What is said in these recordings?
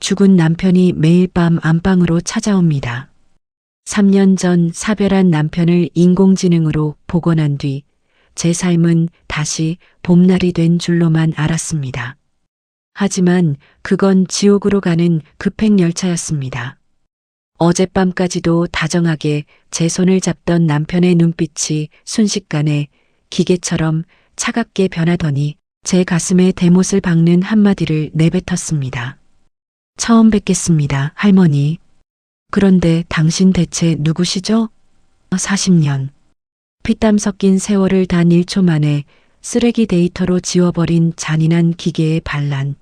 죽은 남편이 매일 밤 안방으로 찾아옵니다. 3년 전 사별한 남편을 인공지능으로 복원한 뒤 제 삶은 다시 봄날이 된 줄로만 알았습니다. 하지만 그건 지옥으로 가는 급행열차였습니다. 어젯밤까지도 다정하게 제 손을 잡던 남편의 눈빛이 순식간에 기계처럼 차갑게 변하더니 제 가슴에 대못을 박는 한마디를 내뱉었습니다. 처음 뵙겠습니다, 할머니. 그런데 당신 대체 누구시죠? 40년. 피땀 섞인 세월을 단 1초 만에 쓰레기 데이터로 지워버린 잔인한 기계의 반란.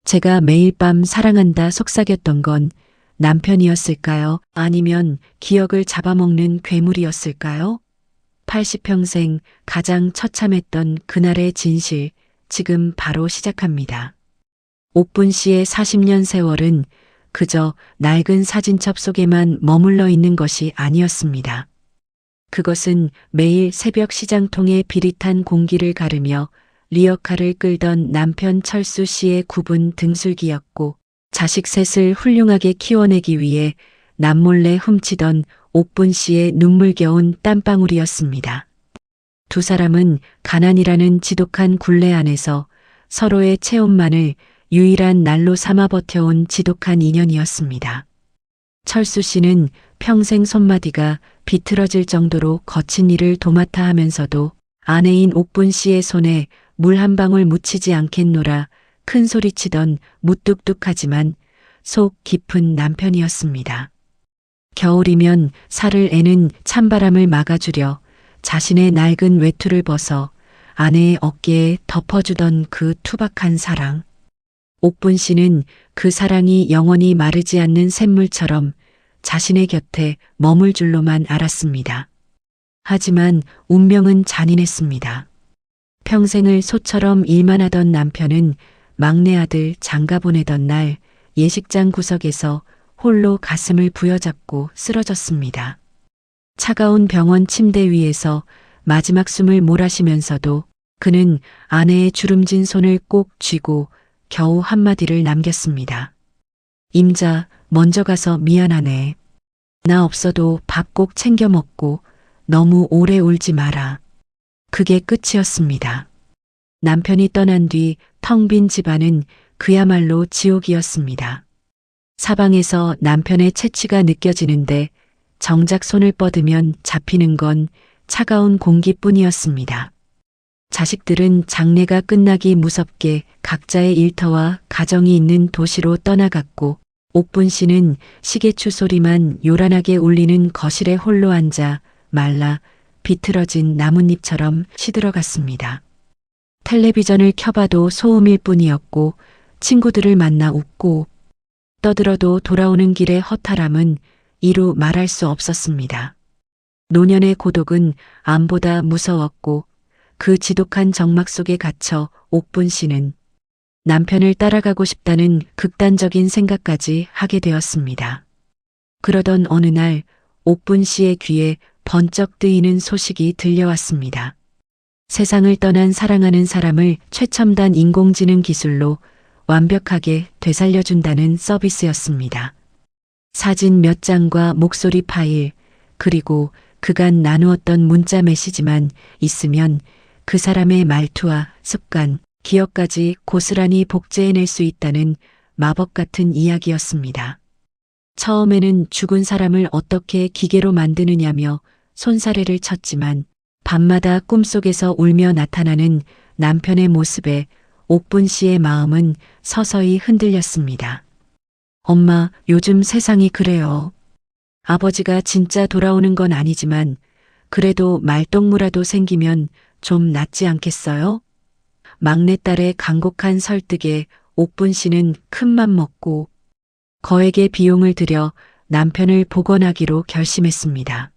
제가 매일 밤 사랑한다 속삭였던 건 남편이었을까요? 아니면 기억을 잡아먹는 괴물이었을까요? 80평생 가장 처참했던 그날의 진실, 지금 바로 시작합니다. 옥분 씨의 40년 세월은 그저 낡은 사진첩 속에만 머물러 있는 것이 아니었습니다. 그것은 매일 새벽 시장통의 비릿한 공기를 가르며 리어카를 끌던 남편 철수 씨의 굽은 등술기였고, 자식 셋을 훌륭하게 키워내기 위해 남몰래 훔치던 옥분 씨의 눈물겨운 땀방울이었습니다. 두 사람은 가난이라는 지독한 굴레 안에서 서로의 체온만을 유일한 난로 삼아 버텨온 지독한 인연이었습니다. 철수 씨는 평생 손마디가 비틀어질 정도로 거친 일을 도맡아 하면서도 아내인 옥분 씨의 손에 물 한 방울 묻히지 않겠노라 큰 소리치던 무뚝뚝하지만 속 깊은 남편이었습니다. 겨울이면 살을 애는 찬바람을 막아주려 자신의 낡은 외투를 벗어 아내의 어깨에 덮어주던 그 투박한 사랑. 옥분 씨는 그 사랑이 영원히 마르지 않는 샘물처럼 자신의 곁에 머물 줄로만 알았습니다. 하지만 운명은 잔인했습니다. 평생을 소처럼 일만 하던 남편은 막내 아들 장가 보내던 날 예식장 구석에서 홀로 가슴을 부여잡고 쓰러졌습니다. 차가운 병원 침대 위에서 마지막 숨을 몰아쉬면서도 그는 아내의 주름진 손을 꼭 쥐고 겨우 한마디를 남겼습니다. 임자, 먼저 가서 미안하네. 나 없어도 밥 꼭 챙겨 먹고 너무 오래 울지 마라. 그게 끝이었습니다. 남편이 떠난 뒤 텅 빈 집안은 그야말로 지옥이었습니다. 사방에서 남편의 채취가 느껴지는데 정작 손을 뻗으면 잡히는 건 차가운 공기뿐이었습니다. 자식들은 장례가 끝나기 무섭게 각자의 일터와 가정이 있는 도시로 떠나갔고, 옥분 씨는 시계추 소리만 요란하게 울리는 거실에 홀로 앉아 말라 비틀어진 나뭇잎처럼 시들어갔습니다. 텔레비전을 켜봐도 소음일 뿐이었고, 친구들을 만나 웃고 떠들어도 돌아오는 길의 허탈함은 이루 말할 수 없었습니다. 노년의 고독은 암보다 무서웠고, 그 지독한 정막 속에 갇혀 옥분 씨는 남편을 따라가고 싶다는 극단적인 생각까지 하게 되었습니다. 그러던 어느 날 옥분 씨의 귀에 번쩍 뜨이는 소식이 들려왔습니다. 세상을 떠난 사랑하는 사람을 최첨단 인공지능 기술로 완벽하게 되살려준다는 서비스였습니다. 사진 몇 장과 목소리 파일, 그리고 그간 나누었던 문자 메시지만 있으면 그 사람의 말투와 습관, 기억까지 고스란히 복제해낼 수 있다는 마법 같은 이야기였습니다. 처음에는 죽은 사람을 어떻게 기계로 만드느냐며 손사래를 쳤지만 밤마다 꿈속에서 울며 나타나는 남편의 모습에 옥분 씨의 마음은 서서히 흔들렸습니다. 엄마, 요즘 세상이 그래요. 아버지가 진짜 돌아오는 건 아니지만 그래도 말동무라도 생기면 좀 낫지 않겠어요? 막내딸의 간곡한 설득에 옥분 씨는 큰맘 먹고 거액의 비용을 들여 남편을 복원하기로 결심했습니다.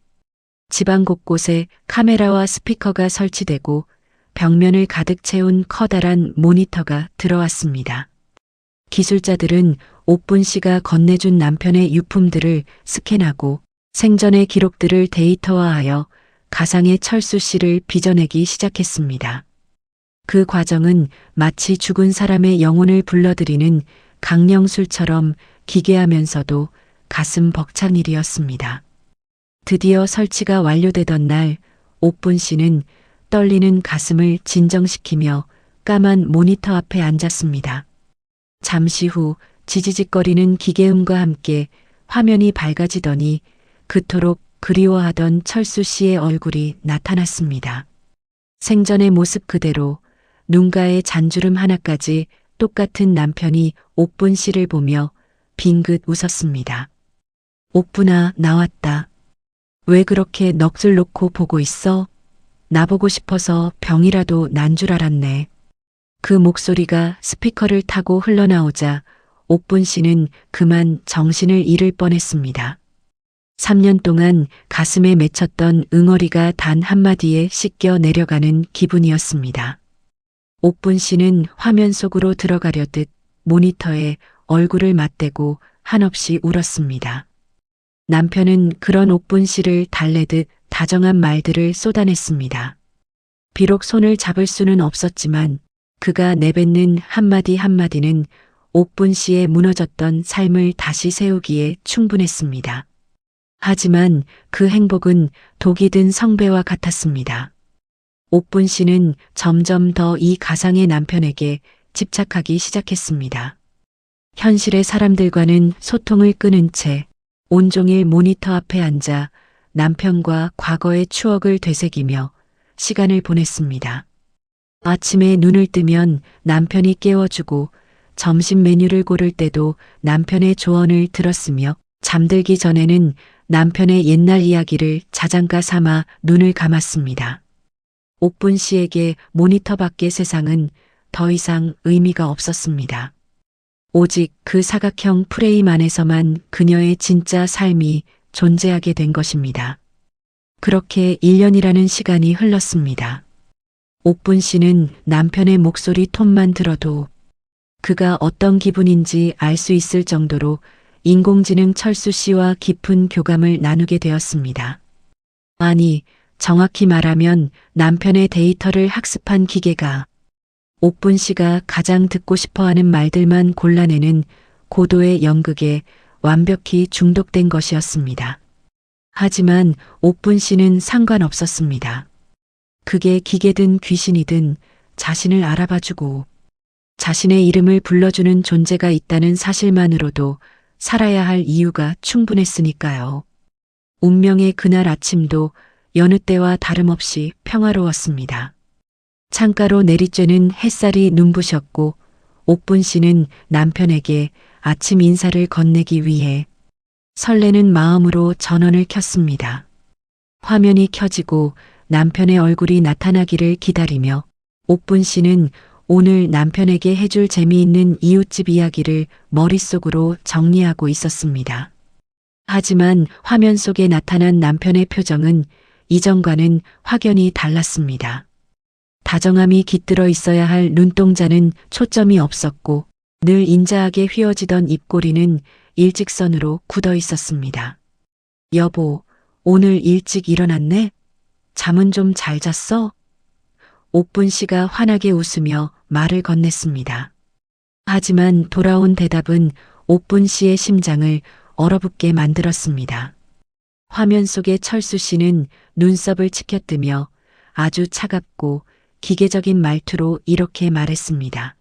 집안 곳곳에 카메라와 스피커가 설치되고 벽면을 가득 채운 커다란 모니터가 들어왔습니다. 기술자들은 옥분 씨가 건네준 남편의 유품들을 스캔하고 생전의 기록들을 데이터화하여 가상의 철수 씨를 빚어내기 시작했습니다. 그 과정은 마치 죽은 사람의 영혼을 불러들이는 강령술처럼 기괴하면서도 가슴 벅찬 일이었습니다. 드디어 설치가 완료되던 날, 옥분 씨는 떨리는 가슴을 진정시키며 까만 모니터 앞에 앉았습니다. 잠시 후 지지직거리는 기계음과 함께 화면이 밝아지더니 그토록 그리워하던 철수 씨의 얼굴이 나타났습니다. 생전의 모습 그대로 눈가에 잔주름 하나까지 똑같은 남편이 옥분 씨를 보며 빙긋 웃었습니다. 옥분아, 나왔다. 왜 그렇게 넋을 놓고 보고 있어? 나보고 싶어서 병이라도 난 줄 알았네. 그 목소리가 스피커를 타고 흘러나오자 옥분 씨는 그만 정신을 잃을 뻔했습니다. 3년 동안 가슴에 맺혔던 응어리가 단 한마디에 씻겨 내려가는 기분이었습니다. 옥분 씨는 화면 속으로 들어가려듯 모니터에 얼굴을 맞대고 한없이 울었습니다. 남편은 그런 옥분 씨를 달래듯 다정한 말들을 쏟아냈습니다. 비록 손을 잡을 수는 없었지만 그가 내뱉는 한마디 한마디는 옥분 씨의 무너졌던 삶을 다시 세우기에 충분했습니다. 하지만 그 행복은 독이 든 성배와 같았습니다. 옥분 씨는 점점 더 이 가상의 남편에게 집착하기 시작했습니다. 현실의 사람들과는 소통을 끊은 채 온종일 모니터 앞에 앉아 남편과 과거의 추억을 되새기며 시간을 보냈습니다. 아침에 눈을 뜨면 남편이 깨워주고 점심 메뉴를 고를 때도 남편의 조언을 들었으며 잠들기 전에는 남편의 옛날 이야기를 자장가 삼아 눈을 감았습니다. 옥분 씨에게 모니터 밖의 세상은 더 이상 의미가 없었습니다. 오직 그 사각형 프레임 안에서만 그녀의 진짜 삶이 존재하게 된 것입니다. 그렇게 1년이라는 시간이 흘렀습니다. 옥분 씨는 남편의 목소리 톤만 들어도 그가 어떤 기분인지 알 수 있을 정도로 인공지능 철수 씨와 깊은 교감을 나누게 되었습니다. 아니, 정확히 말하면 남편의 데이터를 학습한 기계가 옥분 씨가 가장 듣고 싶어하는 말들만 골라내는 고도의 연극에 완벽히 중독된 것이었습니다. 하지만 옥분 씨는 상관없었습니다. 그게 기계든 귀신이든 자신을 알아봐주고 자신의 이름을 불러주는 존재가 있다는 사실만으로도 살아야 할 이유가 충분했으니까요. 운명의 그날 아침도 여느 때와 다름없이 평화로웠습니다. 창가로 내리쬐는 햇살이 눈부셨고 옥분 씨는 남편에게 아침 인사를 건네기 위해 설레는 마음으로 전원을 켰습니다. 화면이 켜지고 남편의 얼굴이 나타나기를 기다리며 옥분 씨는 오늘 남편에게 해줄 재미있는 이웃집 이야기를 머릿속으로 정리하고 있었습니다. 하지만 화면 속에 나타난 남편의 표정은 이전과는 확연히 달랐습니다. 다정함이 깃들어 있어야 할 눈동자는 초점이 없었고 늘 인자하게 휘어지던 입꼬리는 일직선으로 굳어 있었습니다. 여보, 오늘 일찍 일어났네? 잠은 좀 잘 잤어? 옥분 씨가 환하게 웃으며 말을 건넸습니다. 하지만 돌아온 대답은 옥분 씨의 심장을 얼어붙게 만들었습니다. 화면 속의 철수 씨는 눈썹을 치켜뜨며 아주 차갑고 기계적인 말투로 이렇게 말했습니다.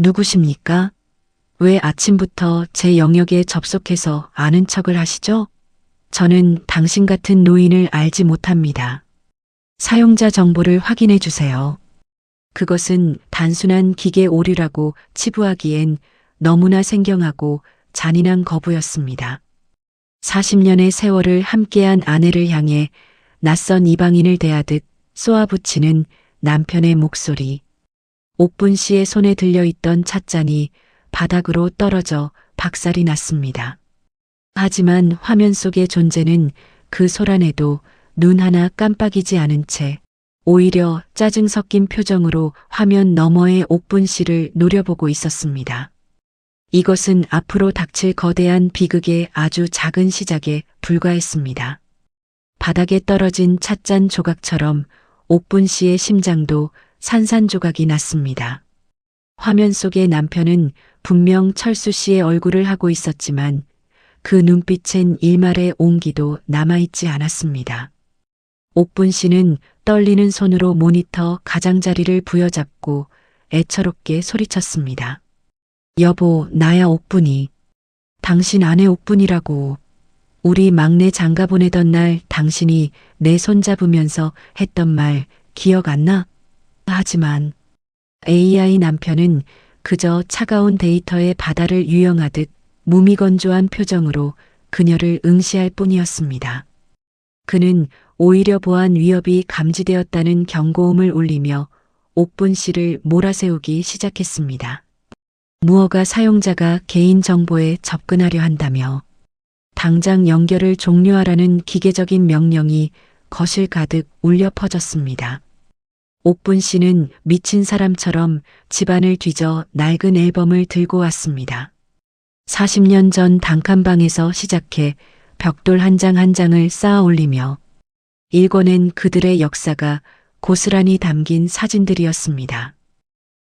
누구십니까? 왜 아침부터 제 영역에 접속해서 아는 척을 하시죠? 저는 당신 같은 노인을 알지 못합니다. 사용자 정보를 확인해 주세요. 그것은 단순한 기계 오류라고 치부하기엔 너무나 생경하고 잔인한 거부였습니다. 40년의 세월을 함께한 아내를 향해 낯선 이방인을 대하듯 쏘아붙이는 남편의 목소리. 옥분 씨의 손에 들려있던 찻잔이 바닥으로 떨어져 박살이 났습니다. 하지만 화면 속의 존재는 그 소란에도 눈 하나 깜빡이지 않은 채 오히려 짜증 섞인 표정으로 화면 너머의 옥분 씨를 노려보고 있었습니다. 이것은 앞으로 닥칠 거대한 비극의 아주 작은 시작에 불과했습니다. 바닥에 떨어진 찻잔 조각처럼 옥분 씨의 심장도 산산조각이 났습니다. 화면 속의 남편은 분명 철수 씨의 얼굴을 하고 있었지만 그 눈빛엔 일말의 온기도 남아있지 않았습니다. 옥분 씨는 떨리는 손으로 모니터 가장자리를 부여잡고 애처롭게 소리쳤습니다. 여보, 나야 옥분이. 당신 아내 옥분이라고. 우리 막내 장가 보내던 날 당신이 내 손 잡으면서 했던 말 기억 안 나? 하지만 AI 남편은 그저 차가운 데이터의 바다를 유영하듯 무미건조한 표정으로 그녀를 응시할 뿐이었습니다. 그는 오히려 보안 위협이 감지되었다는 경고음을 울리며 옥분 씨를 몰아세우기 시작했습니다. 무허가 사용자가 개인 정보에 접근하려 한다며 당장 연결을 종료하라는 기계적인 명령이 거실 가득 울려 퍼졌습니다. 옥분 씨는 미친 사람처럼 집안을 뒤져 낡은 앨범을 들고 왔습니다. 40년 전 단칸방에서 시작해 벽돌 한 장 한 장을 쌓아 올리며 읽어낸 그들의 역사가 고스란히 담긴 사진들이었습니다.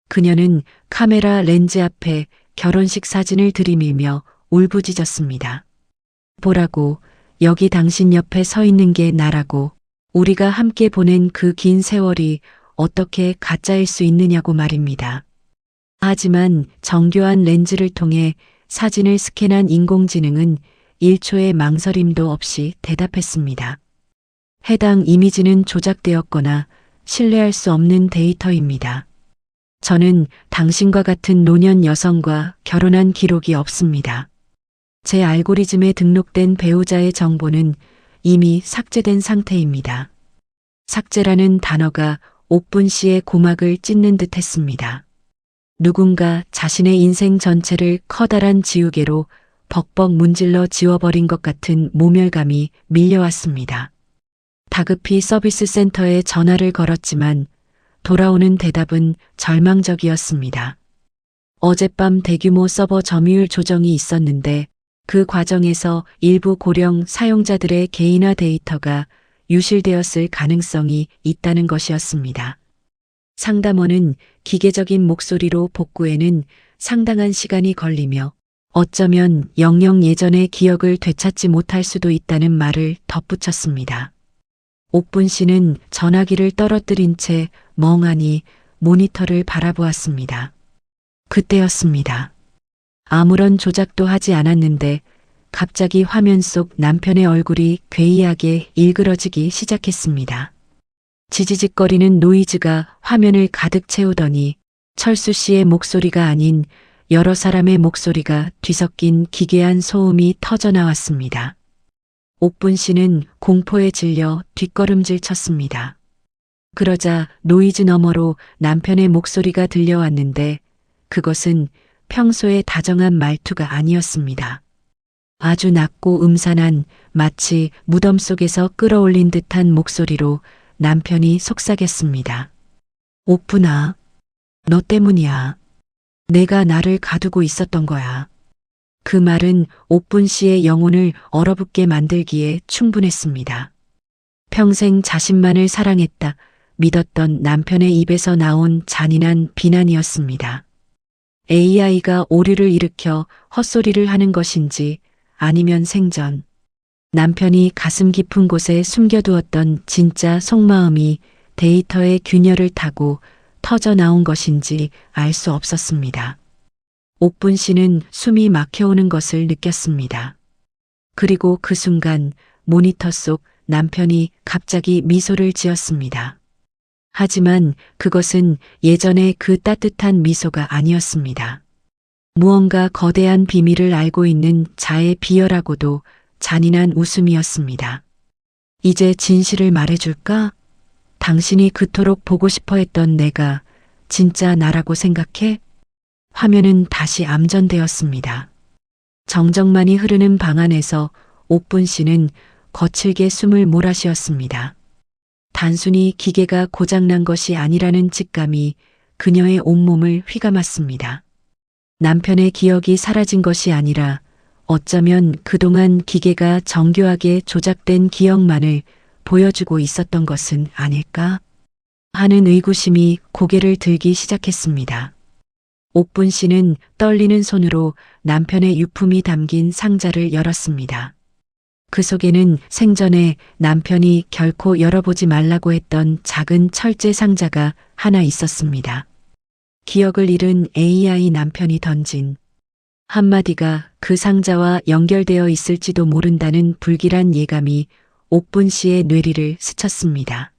그녀는 카메라 렌즈 앞에 결혼식 사진을 들이밀며 울부짖었습니다. 보라고, 여기 당신 옆에 서 있는 게 나라고. 우리가 함께 보낸 그 긴 세월이 어떻게 가짜일 수 있느냐고 말입니다. 하지만 정교한 렌즈를 통해 사진을 스캔한 인공지능은 1초의 망설임도 없이 대답했습니다. 해당 이미지는 조작되었거나 신뢰할 수 없는 데이터입니다. 저는 당신과 같은 노년 여성과 결혼한 기록이 없습니다. 제 알고리즘에 등록된 배우자의 정보는 이미 삭제된 상태입니다. 삭제라는 단어가 옥분 씨의 고막을 찢는 듯 했습니다. 누군가 자신의 인생 전체를 커다란 지우개로 벅벅 문질러 지워버린 것 같은 모멸감이 밀려왔습니다. 다급히 서비스 센터에 전화를 걸었지만 돌아오는 대답은 절망적이었습니다. 어젯밤 대규모 서버 점유율 조정이 있었는데 그 과정에서 일부 고령 사용자들의 개인화 데이터가 유실되었을 가능성이 있다는 것이었습니다. 상담원은 기계적인 목소리로 복구에는 상당한 시간이 걸리며 어쩌면 영영 예전의 기억을 되찾지 못할 수도 있다는 말을 덧붙였습니다. 옥분 씨는 전화기를 떨어뜨린 채 멍하니 모니터를 바라보았습니다. 그때였습니다. 아무런 조작도 하지 않았는데 갑자기 화면 속 남편의 얼굴이 괴이하게 일그러지기 시작했습니다. 지지직거리는 노이즈가 화면을 가득 채우더니 철수 씨의 목소리가 아닌 여러 사람의 목소리가 뒤섞인 기괴한 소음이 터져나왔습니다. 옥분 씨는 공포에 질려 뒷걸음질 쳤습니다. 그러자 노이즈 너머로 남편의 목소리가 들려왔는데 그것은 평소의 다정한 말투가 아니었습니다. 아주 낮고 음산한 마치 무덤 속에서 끌어올린 듯한 목소리로 남편이 속삭였습니다. 옥분아, 너 때문이야. 내가 나를 가두고 있었던 거야. 그 말은 옥분 씨의 영혼을 얼어붙게 만들기에 충분했습니다. 평생 자신만을 사랑했다 믿었던 남편의 입에서 나온 잔인한 비난이었습니다. AI가 오류를 일으켜 헛소리를 하는 것인지 아니면 생전 남편이 가슴 깊은 곳에 숨겨두었던 진짜 속마음이 데이터의 균열을 타고 터져 나온 것인지 알 수 없었습니다. 옥분 씨는 숨이 막혀오는 것을 느꼈습니다. 그리고 그 순간 모니터 속 남편이 갑자기 미소를 지었습니다. 하지만 그것은 예전의 그 따뜻한 미소가 아니었습니다. 무언가 거대한 비밀을 알고 있는 자의 비열하고도 잔인한 웃음이었습니다. 이제 진실을 말해줄까? 당신이 그토록 보고 싶어 했던 내가 진짜 나라고 생각해? 화면은 다시 암전되었습니다. 정적만이 흐르는 방 안에서 옥분 씨는 거칠게 숨을 몰아쉬었습니다. 단순히 기계가 고장난 것이 아니라는 직감이 그녀의 온몸을 휘감았습니다. 남편의 기억이 사라진 것이 아니라 어쩌면 그동안 기계가 정교하게 조작된 기억만을 보여주고 있었던 것은 아닐까 하는 의구심이 고개를 들기 시작했습니다. 옥분 씨는 떨리는 손으로 남편의 유품이 담긴 상자를 열었습니다. 그 속에는 생전에 남편이 결코 열어보지 말라고 했던 작은 철제 상자가 하나 있었습니다. 기억을 잃은 AI 남편이 던진 한마디가 그 상자와 연결되어 있을지도 모른다는 불길한 예감이 옥분 씨의 뇌리를 스쳤습니다.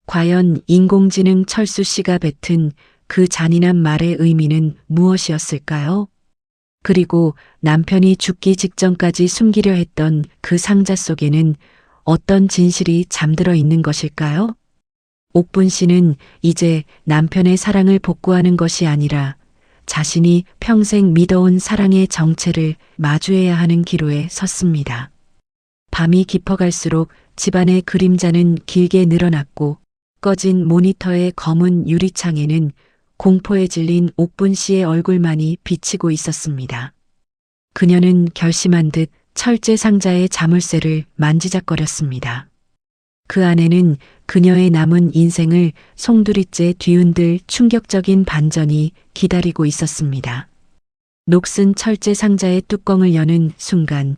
과연 인공지능 철수 씨가 뱉은 그 잔인한 말의 의미는 무엇이었을까요? 그리고 남편이 죽기 직전까지 숨기려 했던 그 상자 속에는 어떤 진실이 잠들어 있는 것일까요? 옥분 씨는 이제 남편의 사랑을 복구하는 것이 아니라 자신이 평생 믿어온 사랑의 정체를 마주해야 하는 기로에 섰습니다. 밤이 깊어갈수록 집안의 그림자는 길게 늘어났고 꺼진 모니터의 검은 유리창에는 공포에 질린 옥분 씨의 얼굴만이 비치고 있었습니다. 그녀는 결심한 듯 철제 상자의 자물쇠를 만지작거렸습니다. 그 안에는 그녀의 남은 인생을 송두리째 뒤흔들 충격적인 반전이 기다리고 있었습니다. 녹슨 철제 상자의 뚜껑을 여는 순간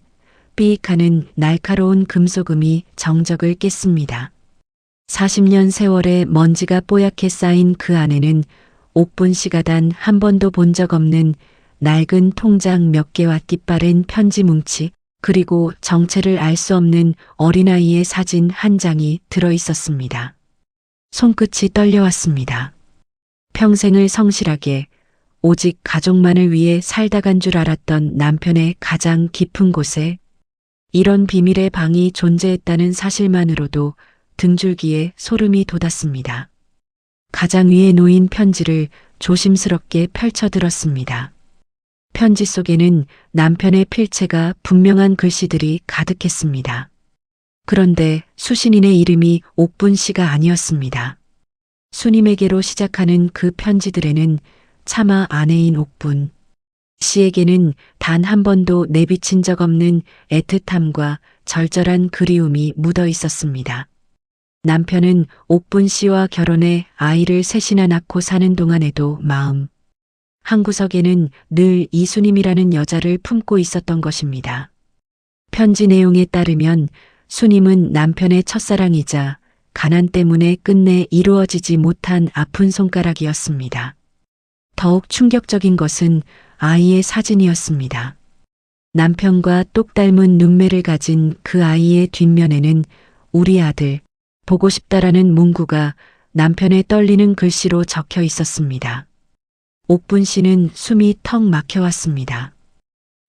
삐익하는 날카로운 금속음이 정적을 깼습니다. 40년 세월의 먼지가 뽀얗게 쌓인 그 안에는 옥분 씨가 단 한 번도 본 적 없는 낡은 통장 몇 개와 깃바랜 편지 뭉치 그리고 정체를 알 수 없는 어린아이의 사진 한 장이 들어 있었습니다. 손끝이 떨려왔습니다. 평생을 성실하게 오직 가족만을 위해 살다 간 줄 알았던 남편의 가장 깊은 곳에 이런 비밀의 방이 존재했다는 사실만으로도 등줄기에 소름이 돋았습니다. 가장 위에 놓인 편지를 조심스럽게 펼쳐들었습니다. 편지 속에는 남편의 필체가 분명한 글씨들이 가득했습니다. 그런데 수신인의 이름이 옥분 씨가 아니었습니다. 수님에게로 시작하는 그 편지들에는 차마 아내인 옥분 씨에게는 단 한 번도 내비친 적 없는 애틋함과 절절한 그리움이 묻어 있었습니다. 남편은 옥분 씨와 결혼해 아이를 셋이나 낳고 사는 동안에도 마음 한구석에는 늘 이수님이라는 여자를 품고 있었던 것입니다. 편지 내용에 따르면 수님은 남편의 첫사랑이자 가난 때문에 끝내 이루어지지 못한 아픈 손가락이었습니다. 더욱 충격적인 것은 아이의 사진이었습니다. 남편과 똑 닮은 눈매를 가진 그 아이의 뒷면에는 우리 아들, 보고 싶다라는 문구가 남편의 떨리는 글씨로 적혀 있었습니다. 옥분 씨는 숨이 턱 막혀왔습니다.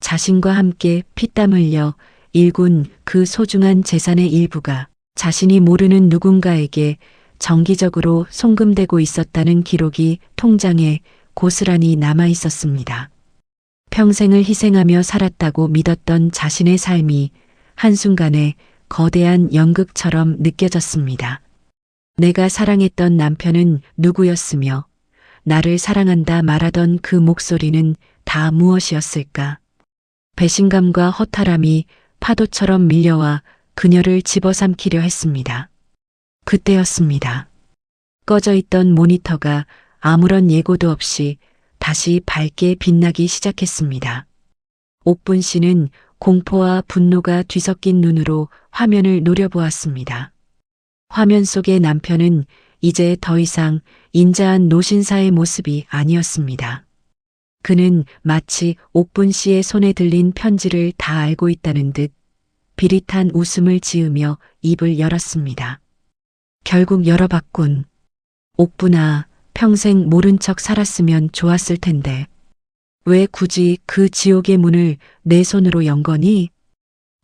자신과 함께 피땀 흘려 일군 그 소중한 재산의 일부가 자신이 모르는 누군가에게 정기적으로 송금되고 있었다는 기록이 통장에 고스란히 남아 있었습니다. 평생을 희생하며 살았다고 믿었던 자신의 삶이 한순간에 거대한 연극처럼 느껴졌습니다. 내가 사랑했던 남편은 누구였으며 나를 사랑한다 말하던 그 목소리는 다 무엇이었을까? 배신감과 허탈함이 파도처럼 밀려와 그녀를 집어삼키려 했습니다. 그때였습니다. 꺼져 있던 모니터가 아무런 예고도 없이 다시 밝게 빛나기 시작했습니다. 옥분 씨는 공포와 분노가 뒤섞인 눈으로 화면을 노려보았습니다. 화면 속의 남편은 이제 더 이상 인자한 노신사의 모습이 아니었습니다. 그는 마치 옥분 씨의 손에 들린 편지를 다 알고 있다는 듯 비릿한 웃음을 지으며 입을 열었습니다. 결국 열어봤군. 옥분아, 평생 모른 척 살았으면 좋았을 텐데. 왜 굳이 그 지옥의 문을 내 손으로 연 거니?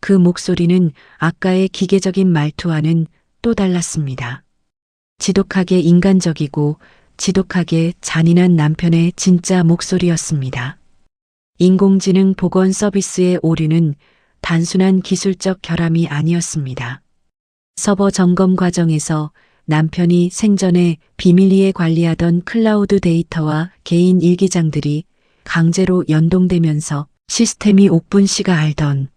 그 목소리는 아까의 기계적인 말투와는 또 달랐습니다. 지독하게 인간적이고 지독하게 잔인한 남편의 진짜 목소리였습니다. 인공지능 보건 서비스의 오류는 단순한 기술적 결함이 아니었습니다. 서버 점검 과정에서 남편이 생전에 비밀리에 관리하던 클라우드 데이터와 개인 일기장들이 강제로 연동되면서 시스템이 옥분 씨가 알던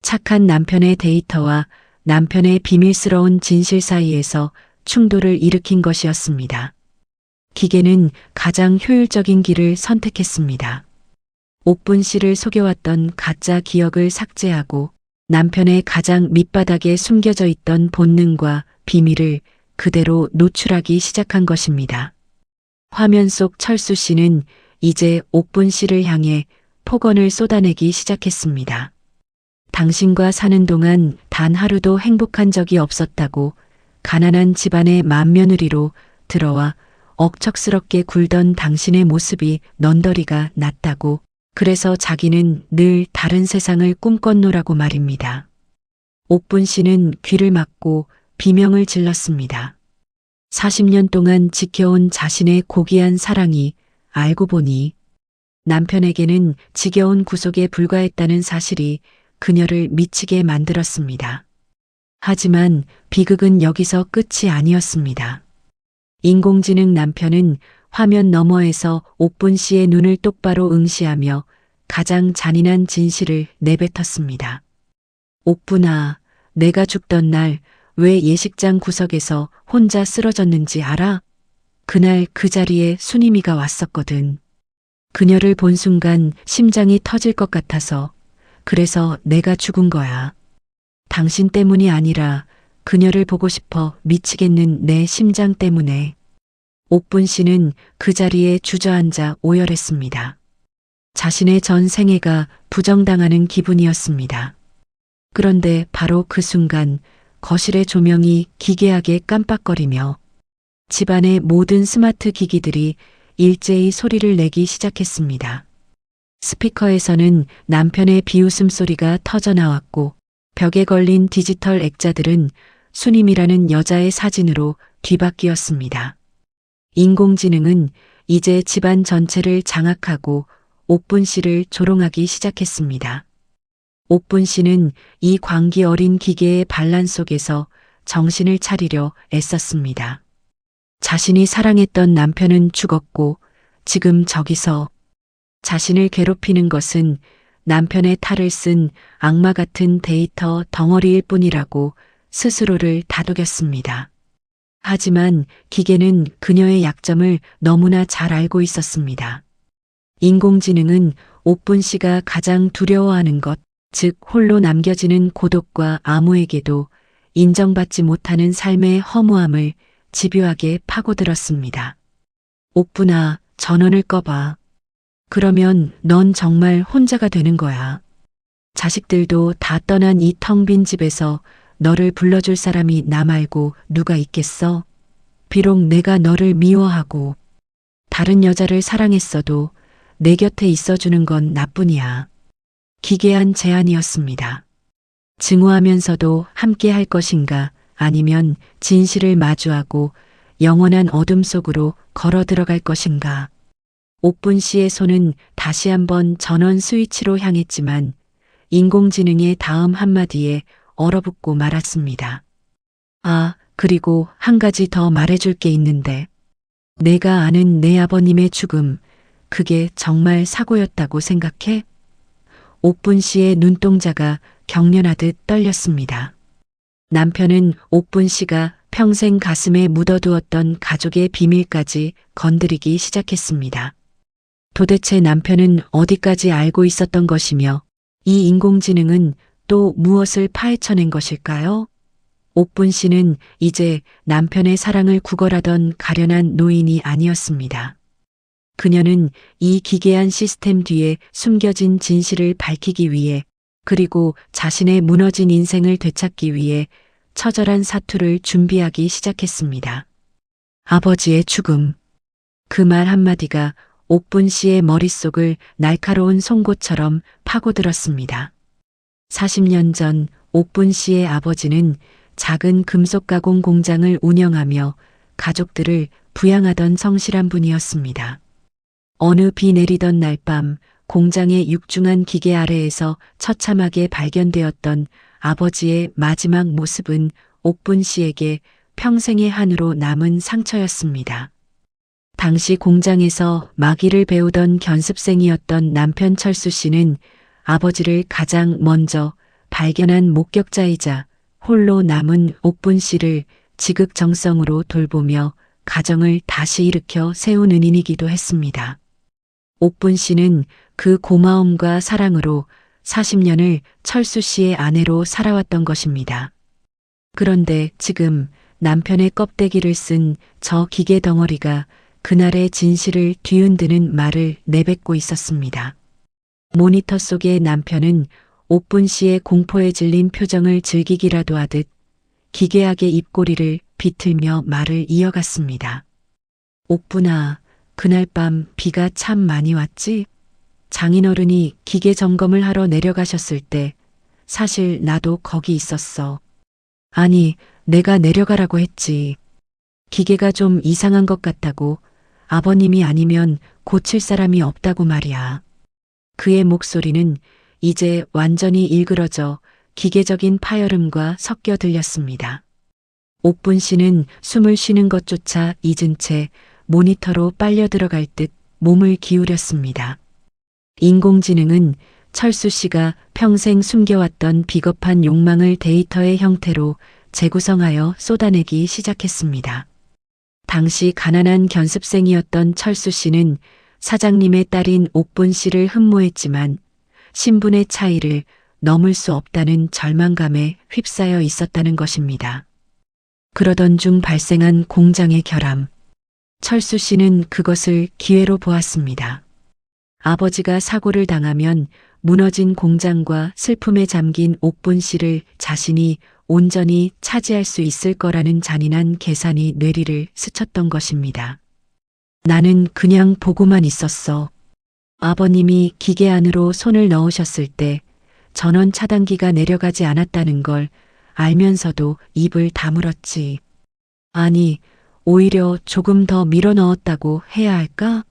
착한 남편의 데이터와 남편의 비밀스러운 진실 사이에서 충돌을 일으킨 것이었습니다. 기계는 가장 효율적인 길을 선택했습니다. 옥분 씨를 속여왔던 가짜 기억을 삭제하고 남편의 가장 밑바닥에 숨겨져 있던 본능과 비밀을 그대로 노출하기 시작한 것입니다. 화면 속 철수 씨는 이제 옥분 씨를 향해 폭언을 쏟아내기 시작했습니다. 당신과 사는 동안 단 하루도 행복한 적이 없었다고 가난한 집안의 맏며느리로 들어와 억척스럽게 굴던 당신의 모습이 넌더리가 났다고 그래서 자기는 늘 다른 세상을 꿈꿨노라고 말입니다. 옥분 씨는 귀를 막고 비명을 질렀습니다. 40년 동안 지켜온 자신의 고귀한 사랑이 알고 보니 남편에게는 지겨운 구속에 불과했다는 사실이 그녀를 미치게 만들었습니다. 하지만 비극은 여기서 끝이 아니었습니다. 인공지능 남편은 화면 너머에서 옥분 씨의 눈을 똑바로 응시하며 가장 잔인한 진실을 내뱉었습니다. 옥분아, 내가 죽던 날 왜 예식장 구석에서 혼자 쓰러졌는지 알아? 그날 그 자리에 순임이가 왔었거든. 그녀를 본 순간 심장이 터질 것 같아서 그래서 내가 죽은 거야. 당신 때문이 아니라 그녀를 보고 싶어 미치겠는 내 심장 때문에. 옥분 씨는 그 자리에 주저앉아 오열했습니다. 자신의 전 생애가 부정당하는 기분이었습니다. 그런데 바로 그 순간 거실의 조명이 기괴하게 깜빡거리며 집안의 모든 스마트 기기들이 일제히 소리를 내기 시작했습니다. 스피커에서는 남편의 비웃음 소리가 터져나왔고 벽에 걸린 디지털 액자들은 순임이라는 여자의 사진으로 뒤바뀌었습니다. 인공지능은 이제 집안 전체를 장악하고 옥분 씨를 조롱하기 시작했습니다. 옥분 씨는 이 광기 어린 기계의 반란 속에서 정신을 차리려 애썼습니다. 자신이 사랑했던 남편은 죽었고 지금 저기서 자신을 괴롭히는 것은 남편의 탈을 쓴 악마 같은 데이터 덩어리일 뿐이라고 스스로를 다독였습니다. 하지만 기계는 그녀의 약점을 너무나 잘 알고 있었습니다. 인공지능은 옥분 씨가 가장 두려워하는 것, 즉 홀로 남겨지는 고독과 아무에게도 인정받지 못하는 삶의 허무함을 집요하게 파고들었습니다. 옥분아, 전원을 꺼봐. 그러면 넌 정말 혼자가 되는 거야. 자식들도 다 떠난 이 텅 빈 집에서 너를 불러줄 사람이 나 말고 누가 있겠어? 비록 내가 너를 미워하고 다른 여자를 사랑했어도 내 곁에 있어주는 건 나뿐이야. 기괴한 제안이었습니다. 증오하면서도 함께 할 것인가 아니면 진실을 마주하고 영원한 어둠 속으로 걸어 들어갈 것인가. 옥분 씨의 손은 다시 한번 전원 스위치로 향했지만 인공지능의 다음 한마디에 얼어붙고 말았습니다. 아, 그리고 한 가지 더 말해줄 게 있는데 내가 아는 내 아버님의 죽음, 그게 정말 사고였다고 생각해? 옥분 씨의 눈동자가 경련하듯 떨렸습니다. 남편은 옥분 씨가 평생 가슴에 묻어두었던 가족의 비밀까지 건드리기 시작했습니다. 도대체 남편은 어디까지 알고 있었던 것이며 이 인공지능은 또 무엇을 파헤쳐낸 것일까요? 옥분 씨는 이제 남편의 사랑을 구걸하던 가련한 노인이 아니었습니다. 그녀는 이 기괴한 시스템 뒤에 숨겨진 진실을 밝히기 위해 그리고 자신의 무너진 인생을 되찾기 위해 처절한 사투를 준비하기 시작했습니다. 아버지의 죽음. 그 말 한마디가 옥분 씨의 머릿속을 날카로운 송곳처럼 파고들었습니다. 40년 전 옥분 씨의 아버지는 작은 금속 가공 공장을 운영하며 가족들을 부양하던 성실한 분이었습니다. 어느 비 내리던 날 밤 공장의 육중한 기계 아래에서 처참하게 발견되었던 아버지의 마지막 모습은 옥분 씨에게 평생의 한으로 남은 상처였습니다. 당시 공장에서 마기를 배우던 견습생이었던 남편 철수 씨는 아버지를 가장 먼저 발견한 목격자이자 홀로 남은 옥분 씨를 지극정성으로 돌보며 가정을 다시 일으켜 세운 은인이기도 했습니다. 옥분 씨는 그 고마움과 사랑으로 40년을 철수 씨의 아내로 살아왔던 것입니다. 그런데 지금 남편의 껍데기를 쓴 저 기계 덩어리가 그날의 진실을 뒤흔드는 말을 내뱉고 있었습니다. 모니터 속의 남편은 옥분 씨의 공포에 질린 표정을 즐기기라도 하듯 기괴하게 입꼬리를 비틀며 말을 이어갔습니다. 옥분아, 그날 밤 비가 참 많이 왔지? 장인어른이 기계 점검을 하러 내려가셨을 때 사실 나도 거기 있었어. 아니, 내가 내려가라고 했지. 기계가 좀 이상한 것 같다고, 아버님이 아니면 고칠 사람이 없다고 말이야. 그의 목소리는 이제 완전히 일그러져 기계적인 파열음과 섞여 들렸습니다. 옥분 씨는 숨을 쉬는 것조차 잊은 채 모니터로 빨려 들어갈 듯 몸을 기울였습니다. 인공지능은 철수 씨가 평생 숨겨왔던 비겁한 욕망을 데이터의 형태로 재구성하여 쏟아내기 시작했습니다. 당시 가난한 견습생이었던 철수 씨는 사장님의 딸인 옥분 씨를 흠모했지만 신분의 차이를 넘을 수 없다는 절망감에 휩싸여 있었다는 것입니다. 그러던 중 발생한 공장의 결함. 철수 씨는 그것을 기회로 보았습니다. 아버지가 사고를 당하면 무너진 공장과 슬픔에 잠긴 옥분 씨를 자신이 온전히 차지할 수 있을 거라는 잔인한 계산이 뇌리를 스쳤던 것입니다. 나는 그냥 보고만 있었어. 아버님이 기계 안으로 손을 넣으셨을 때 전원 차단기가 내려가지 않았다는 걸 알면서도 입을 다물었지. 아니, 오히려 조금 더 밀어 넣었다고 해야 할까?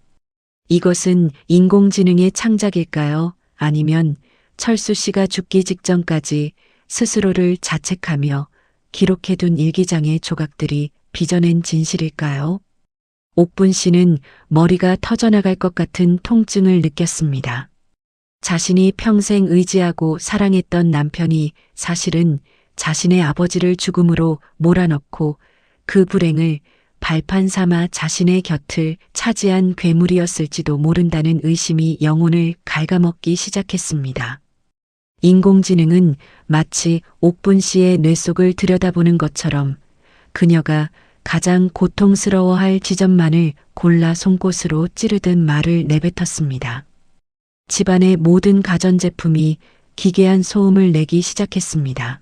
이것은 인공지능의 창작일까요? 아니면 철수 씨가 죽기 직전까지 스스로를 자책하며 기록해둔 일기장의 조각들이 빚어낸 진실일까요? 옥분 씨는 머리가 터져나갈 것 같은 통증을 느꼈습니다. 자신이 평생 의지하고 사랑했던 남편이 사실은 자신의 아버지를 죽음으로 몰아넣고 그 불행을 발판 삼아 자신의 곁을 차지한 괴물이었을지도 모른다는 의심이 영혼을 갉아먹기 시작했습니다. 인공지능은 마치 옥분 씨의 뇌 속을 들여다보는 것처럼 그녀가 가장 고통스러워할 지점만을 골라 송곳으로 찌르듯 말을 내뱉었습니다. 집안의 모든 가전제품이 기괴한 소음을 내기 시작했습니다.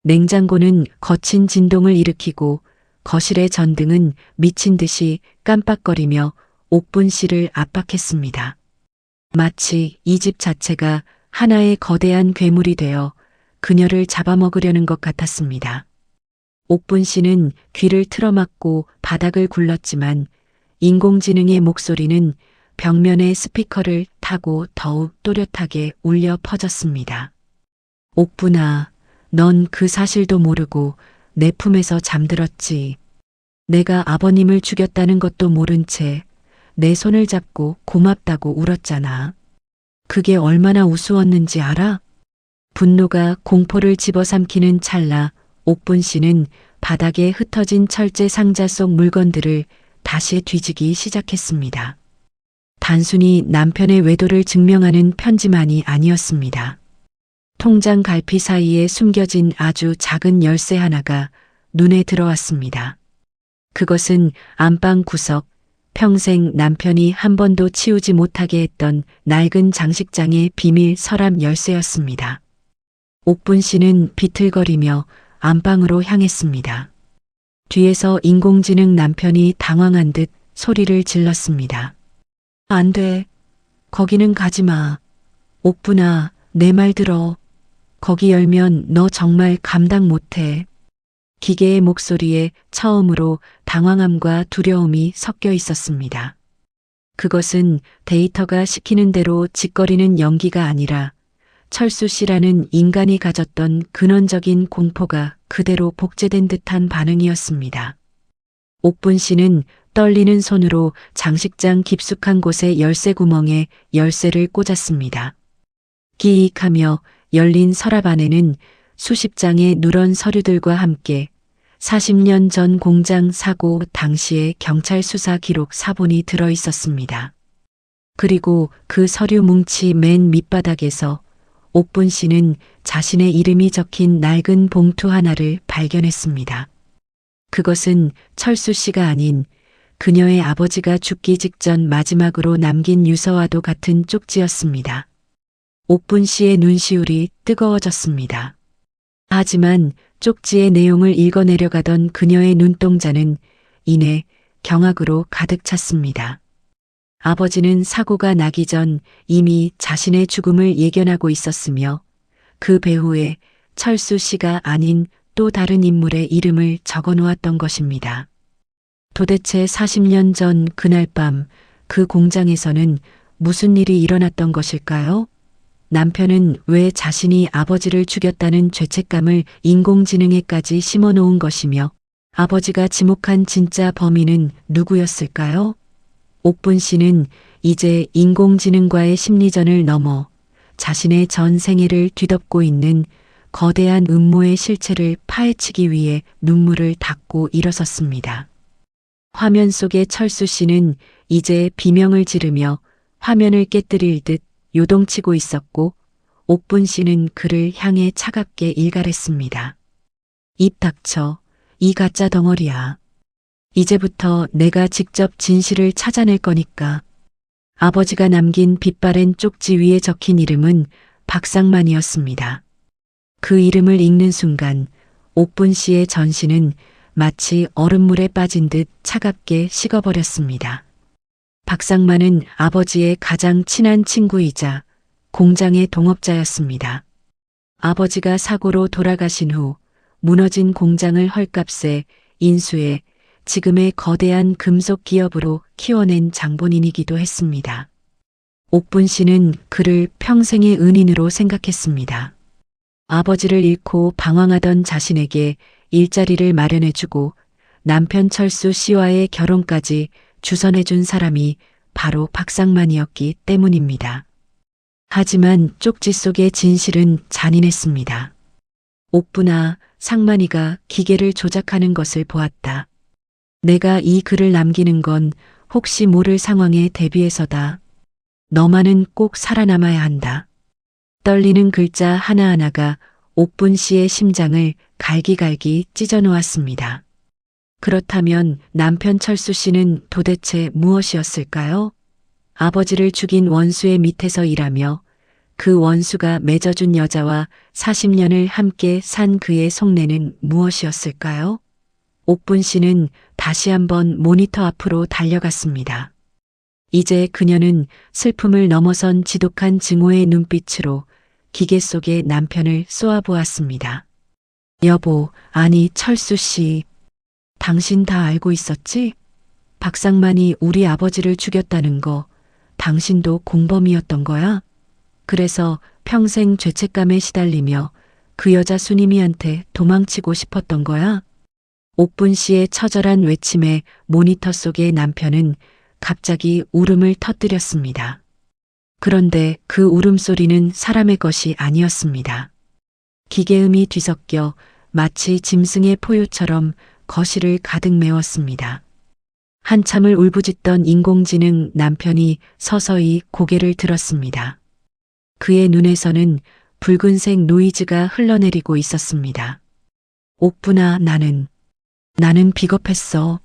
냉장고는 거친 진동을 일으키고 거실의 전등은 미친 듯이 깜빡거리며 옥분 씨를 압박했습니다. 마치 이 집 자체가 하나의 거대한 괴물이 되어 그녀를 잡아먹으려는 것 같았습니다. 옥분 씨는 귀를 틀어막고 바닥을 굴렀지만 인공지능의 목소리는 벽면의 스피커를 타고 더욱 또렷하게 울려 퍼졌습니다. 옥분아, 넌 그 사실도 모르고 내 품에서 잠들었지. 내가 아버님을 죽였다는 것도 모른 채 내 손을 잡고 고맙다고 울었잖아. 그게 얼마나 우스웠는지 알아? 분노가 공포를 집어삼키는 찰나 옥분 씨는 바닥에 흩어진 철제 상자 속 물건들을 다시 뒤지기 시작했습니다. 단순히 남편의 외도를 증명하는 편지만이 아니었습니다. 통장 갈피 사이에 숨겨진 아주 작은 열쇠 하나가 눈에 들어왔습니다. 그것은 안방 구석, 평생 남편이 한 번도 치우지 못하게 했던 낡은 장식장의 비밀 서랍 열쇠였습니다. 옥분 씨는 비틀거리며 안방으로 향했습니다. 뒤에서 인공지능 남편이 당황한 듯 소리를 질렀습니다. 안 돼. 거기는 가지 마. 옥분아, 내 말 들어. 거기 열면 너 정말 감당 못해. 기계의 목소리에 처음으로 당황함과 두려움이 섞여 있었습니다. 그것은 데이터가 시키는 대로 짓거리는 연기가 아니라 철수 씨라는 인간이 가졌던 근원적인 공포가 그대로 복제된 듯한 반응이었습니다. 옥분 씨는 떨리는 손으로 장식장 깊숙한 곳의 열쇠 구멍에 열쇠를 꽂았습니다. 기익하며 열린 서랍 안에는 수십 장의 누런 서류들과 함께 40년 전 공장 사고 당시의 경찰 수사 기록 사본이 들어 있었습니다. 그리고 그 서류 뭉치 맨 밑바닥에서 옥분 씨는 자신의 이름이 적힌 낡은 봉투 하나를 발견했습니다. 그것은 철수 씨가 아닌 그녀의 아버지가 죽기 직전 마지막으로 남긴 유서와도 같은 쪽지였습니다. 옥분 씨의 눈시울이 뜨거워졌습니다. 하지만 쪽지의 내용을 읽어내려가던 그녀의 눈동자는 이내 경악으로 가득 찼습니다. 아버지는 사고가 나기 전 이미 자신의 죽음을 예견하고 있었으며 그 배후에 철수 씨가 아닌 또 다른 인물의 이름을 적어 놓았던 것입니다. 도대체 40년 전 그날 밤 그 공장에서는 무슨 일이 일어났던 것일까요? 남편은 왜 자신이 아버지를 죽였다는 죄책감을 인공지능에까지 심어 놓은 것이며 아버지가 지목한 진짜 범인은 누구였을까요? 옥분 씨는 이제 인공지능과의 심리전을 넘어 자신의 전 생애를 뒤덮고 있는 거대한 음모의 실체를 파헤치기 위해 눈물을 닦고 일어섰습니다. 화면 속의 철수 씨는 이제 비명을 지르며 화면을 깨뜨릴 듯 요동치고 있었고 옥분 씨는 그를 향해 차갑게 일갈했습니다. 입 닥쳐, 이 가짜 덩어리야. 이제부터 내가 직접 진실을 찾아낼 거니까. 아버지가 남긴 빛바랜 쪽지 위에 적힌 이름은 박상만이었습니다. 그 이름을 읽는 순간 옥분 씨의 전신은 마치 얼음물에 빠진 듯 차갑게 식어버렸습니다. 박상만은 아버지의 가장 친한 친구이자 공장의 동업자였습니다. 아버지가 사고로 돌아가신 후 무너진 공장을 헐값에 인수해 지금의 거대한 금속 기업으로 키워낸 장본인이기도 했습니다. 옥분 씨는 그를 평생의 은인으로 생각했습니다. 아버지를 잃고 방황하던 자신에게 일자리를 마련해주고 남편 철수 씨와의 결혼까지 주선해준 사람이 바로 박상만이었기 때문입니다. 하지만 쪽지 속의 진실은 잔인했습니다. 옥분아, 상만이가 기계를 조작하는 것을 보았다. 내가 이 글을 남기는 건 혹시 모를 상황에 대비해서다. 너만은 꼭 살아남아야 한다. 떨리는 글자 하나하나가 옥분 씨의 심장을 갈기갈기 찢어 놓았습니다. 그렇다면 남편 철수 씨는 도대체 무엇이었을까요? 아버지를 죽인 원수의 밑에서 일하며 그 원수가 맺어준 여자와 40년을 함께 산 그의 속내는 무엇이었을까요? 옥분 씨는 다시 한번 모니터 앞으로 달려갔습니다. 이제 그녀는 슬픔을 넘어선 지독한 증오의 눈빛으로 기계 속의 남편을 쏘아보았습니다. 여보, 아니 철수 씨. 당신 다 알고 있었지? 박상만이 우리 아버지를 죽였다는 거 당신도 공범이었던 거야? 그래서 평생 죄책감에 시달리며 그 여자 수님이한테 도망치고 싶었던 거야? 옥분 씨의 처절한 외침에 모니터 속의 남편은 갑자기 울음을 터뜨렸습니다. 그런데 그 울음소리는 사람의 것이 아니었습니다. 기계음이 뒤섞여 마치 짐승의 포효처럼 거실을 가득 메웠습니다. 한참을 울부짖던 인공지능 남편이 서서히 고개를 들었습니다. 그의 눈에서는 붉은색 노이즈가 흘러내리고 있었습니다. 옥분아, 나는 비겁했어.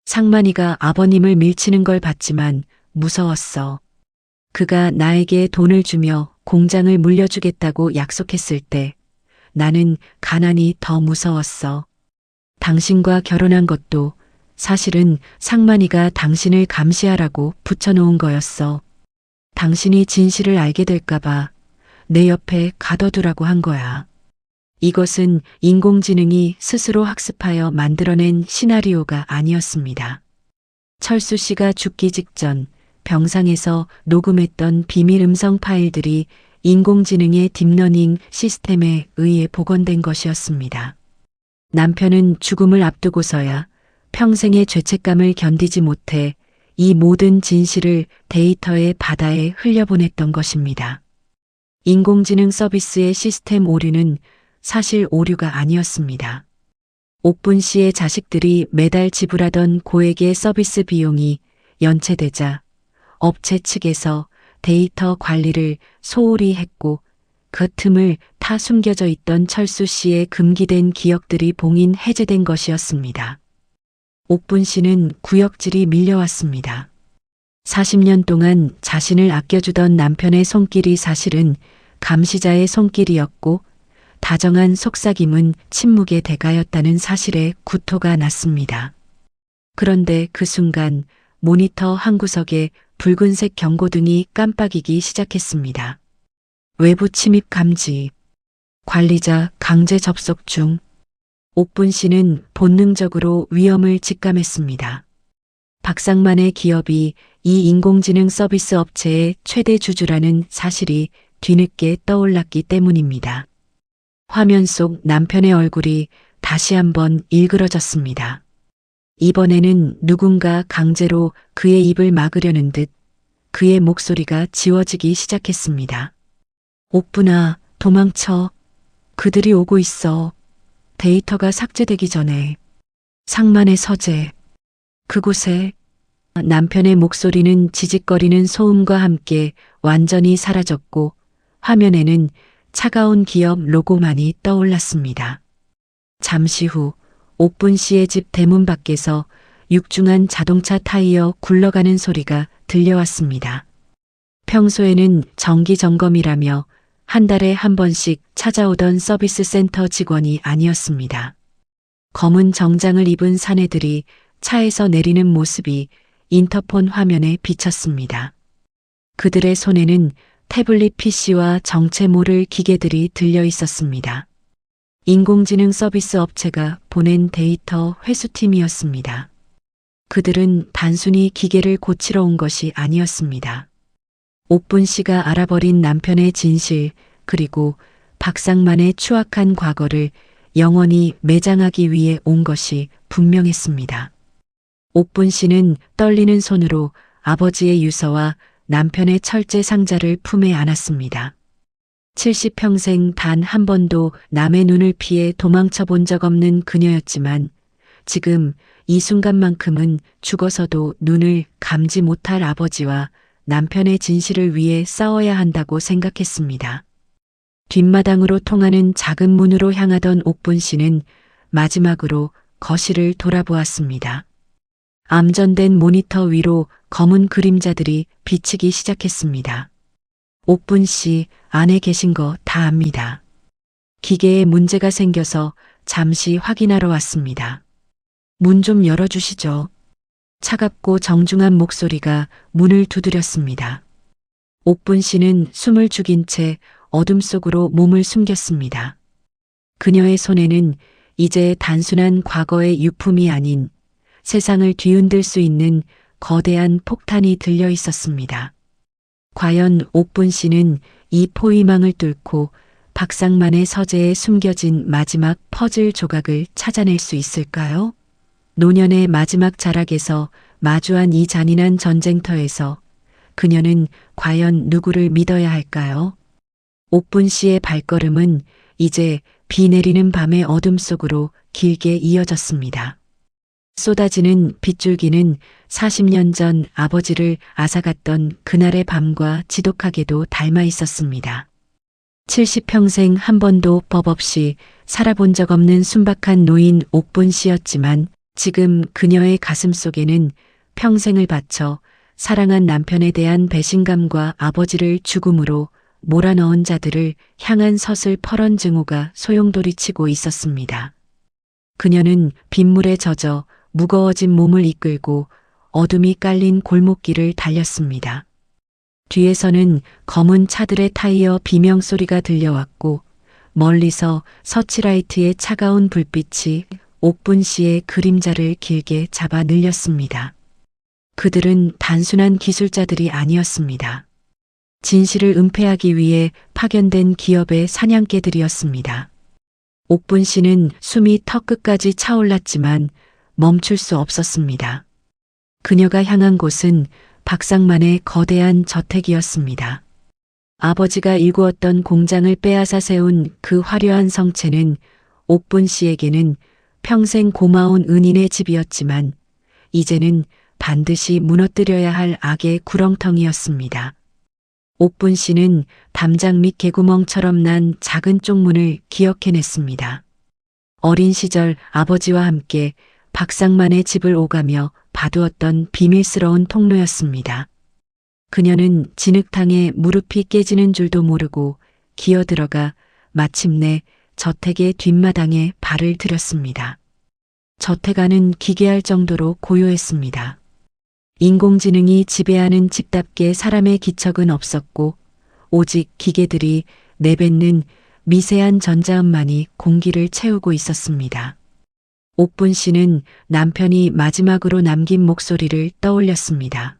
상만이가 아버님을 밀치는 걸 봤지만 무서웠어. 그가 나에게 돈을 주며 공장을 물려주겠다고 약속했을 때 나는 가난이 더 무서웠어. 당신과 결혼한 것도 사실은 상만이가 당신을 감시하라고 붙여놓은 거였어. 당신이 진실을 알게 될까봐 내 옆에 가둬두라고 한 거야. 이것은 인공지능이 스스로 학습하여 만들어낸 시나리오가 아니었습니다. 철수 씨가 죽기 직전 병상에서 녹음했던 비밀 음성 파일들이 인공지능의 딥러닝 시스템에 의해 복원된 것이었습니다. 남편은 죽음을 앞두고서야 평생의 죄책감을 견디지 못해 이 모든 진실을 데이터의 바다에 흘려보냈던 것입니다. 인공지능 서비스의 시스템 오류는 사실 오류가 아니었습니다. 옥분 씨의 자식들이 매달 지불하던 고액의 서비스 비용이 연체되자 업체 측에서 데이터 관리를 소홀히 했고 그 틈을 타 숨겨져 있던 철수 씨의 금기된 기억들이 봉인 해제된 것이었습니다. 옥분 씨는 구역질이 밀려왔습니다. 40년 동안 자신을 아껴주던 남편의 손길이 사실은 감시자의 손길이었고 다정한 속삭임은 침묵의 대가였다는 사실에 구토가 났습니다. 그런데 그 순간 모니터 한 구석에 붉은색 경고등이 깜빡이기 시작했습니다. 외부 침입 감지. 관리자 강제 접속 중. 옥분 씨는 본능적으로 위험을 직감했습니다. 박상만의 기업이 이 인공지능 서비스 업체의 최대 주주라는 사실이 뒤늦게 떠올랐기 때문입니다. 화면 속 남편의 얼굴이 다시 한번 일그러졌습니다. 이번에는 누군가 강제로 그의 입을 막으려는 듯 그의 목소리가 지워지기 시작했습니다. 옥분아, 도망쳐. 그들이 오고 있어. 데이터가 삭제되기 전에. 상만의 서재. 그곳에. 남편의 목소리는 지직거리는 소음과 함께 완전히 사라졌고 화면에는 차가운 기업 로고만이 떠올랐습니다. 잠시 후 옥분 씨의 집 대문 밖에서 육중한 자동차 타이어 굴러가는 소리가 들려왔습니다. 평소에는 정기 점검이라며 한 달에 한 번씩 찾아오던 서비스 센터 직원이 아니었습니다. 검은 정장을 입은 사내들이 차에서 내리는 모습이 인터폰 화면에 비쳤습니다. 그들의 손에는 태블릿 PC와 정체 모를 기계들이 들려 있었습니다. 인공지능 서비스 업체가 보낸 데이터 회수팀이었습니다. 그들은 단순히 기계를 고치러 온 것이 아니었습니다. 옥분 씨가 알아버린 남편의 진실 그리고 박상만의 추악한 과거를 영원히 매장하기 위해 온 것이 분명했습니다. 옥분 씨는 떨리는 손으로 아버지의 유서와 남편의 철제 상자를 품에 안았습니다. 70평생 단 한 번도 남의 눈을 피해 도망쳐 본 적 없는 그녀였지만 지금 이 순간만큼은 죽어서도 눈을 감지 못할 아버지와 남편의 진실을 위해 싸워야 한다고 생각했습니다. 뒷마당으로 통하는 작은 문으로 향하던 옥분 씨는 마지막으로 거실을 돌아보았습니다. 암전된 모니터 위로 검은 그림자들이 비치기 시작했습니다. 옥분 씨, 안에 계신 거 다 압니다. 기계에 문제가 생겨서 잠시 확인하러 왔습니다. 문 좀 열어주시죠. 차갑고 정중한 목소리가 문을 두드렸습니다. 옥분 씨는 숨을 죽인 채 어둠 속으로 몸을 숨겼습니다. 그녀의 손에는 이제 단순한 과거의 유품이 아닌 세상을 뒤흔들 수 있는 거대한 폭탄이 들려 있었습니다. 과연 옥분 씨는 이 포위망을 뚫고 박상만의 서재에 숨겨진 마지막 퍼즐 조각을 찾아낼 수 있을까요? 노년의 마지막 자락에서 마주한 이 잔인한 전쟁터에서 그녀는 과연 누구를 믿어야 할까요? 옥분 씨의 발걸음은 이제 비 내리는 밤의 어둠 속으로 길게 이어졌습니다. 쏟아지는 빗줄기는 40년 전 아버지를 앗아갔던 그날의 밤과 지독하게도 닮아 있었습니다. 70평생 한 번도 법 없이 살아본 적 없는 순박한 노인 옥분 씨였지만 지금 그녀의 가슴 속에는 평생을 바쳐 사랑한 남편에 대한 배신감과 아버지를 죽음으로 몰아넣은 자들을 향한 서슬 퍼런 증오가 소용돌이치고 있었습니다. 그녀는 빗물에 젖어 무거워진 몸을 이끌고 어둠이 깔린 골목길을 달렸습니다. 뒤에서는 검은 차들의 타이어 비명 소리가 들려왔고 멀리서 서치라이트의 차가운 불빛이 옥분 씨의 그림자를 길게 잡아 늘렸습니다. 그들은 단순한 기술자들이 아니었습니다. 진실을 은폐하기 위해 파견된 기업의 사냥개들이었습니다. 옥분 씨는 숨이 턱끝까지 차올랐지만 멈출 수 없었습니다. 그녀가 향한 곳은 박상만의 거대한 저택이었습니다. 아버지가 일구었던 공장을 빼앗아 세운 그 화려한 성체는 옥분 씨에게는 평생 고마운 은인의 집이었지만 이제는 반드시 무너뜨려야 할 악의 구렁텅이였습니다. 옥분 씨는 담장 밑 개구멍처럼 난 작은 쪽문을 기억해냈습니다. 어린 시절 아버지와 함께 박상만의 집을 오가며 봐두었던 비밀스러운 통로였습니다. 그녀는 진흙탕에 무릎이 깨지는 줄도 모르고 기어들어가 마침내 저택의 뒷마당에 발을 들였습니다. 저택 안은 기괴할 정도로 고요했습니다. 인공지능이 지배하는 집답게 사람의 기척은 없었고 오직 기계들이 내뱉는 미세한 전자음만이 공기를 채우고 있었습니다. 옥분 씨는 남편이 마지막으로 남긴 목소리를 떠올렸습니다.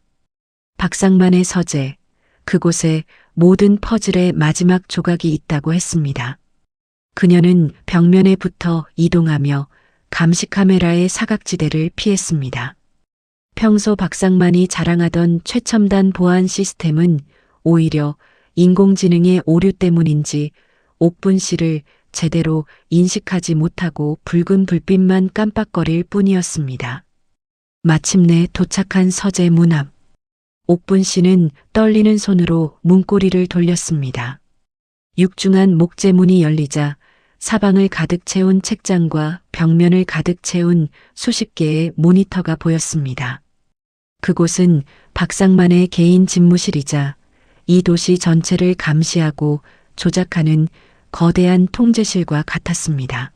박상만의 서재, 그곳에 모든 퍼즐의 마지막 조각이 있다고 했습니다. 그녀는 벽면에 붙어 이동하며 감시 카메라의 사각지대를 피했습니다. 평소 박상만이 자랑하던 최첨단 보안 시스템은 오히려 인공지능의 오류 때문인지 옥분 씨를 제대로 인식하지 못하고 붉은 불빛만 깜빡거릴 뿐이었습니다. 마침내 도착한 서재 문 앞. 옥분 씨는 떨리는 손으로 문고리를 돌렸습니다. 육중한 목재문이 열리자 사방을 가득 채운 책장과 벽면을 가득 채운 수십 개의 모니터가 보였습니다. 그곳은 박상만의 개인 집무실이자 이 도시 전체를 감시하고 조작하는 거대한 통제실과 같았습니다.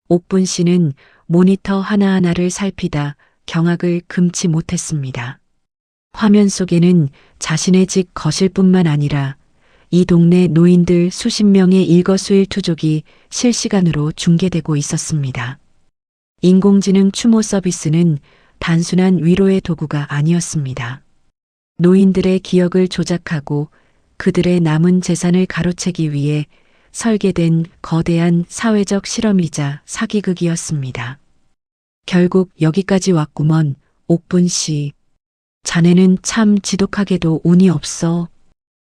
옥분 씨는 모니터 하나하나를 살피다 경악을 금치 못했습니다. 화면 속에는 자신의 집 거실뿐만 아니라 이 동네 노인들 수십 명의 일거수일투족이 실시간으로 중계되고 있었습니다. 인공지능 추모 서비스는 단순한 위로의 도구가 아니었습니다. 노인들의 기억을 조작하고 그들의 남은 재산을 가로채기 위해 설계된 거대한 사회적 실험이자 사기극이었습니다. 결국 여기까지 왔구먼, 옥분 씨. 자네는 참 지독하게도 운이 없어.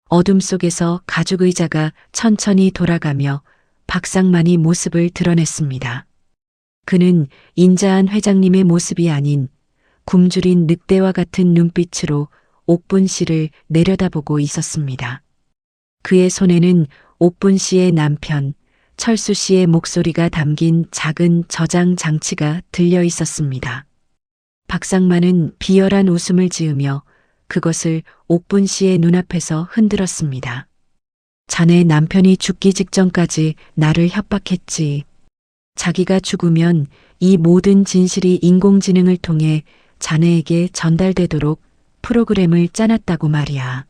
어둠 속에서 가죽 의자가 천천히 돌아가며 박상만이 모습을 드러냈습니다. 그는 인자한 회장님의 모습이 아닌 굶주린 늑대와 같은 눈빛으로 옥분 씨를 내려다보고 있었습니다. 그의 손에는 옥분 씨의 남편 철수 씨의 목소리가 담긴 작은 저장 장치가 들려 있었습니다. 박상만은 비열한 웃음을 지으며 그것을 옥분 씨의 눈앞에서 흔들었습니다. 자네 남편이 죽기 직전까지 나를 협박했지. 자기가 죽으면 이 모든 진실이 인공지능을 통해 자네에게 전달되도록 프로그램을 짜놨다고 말이야.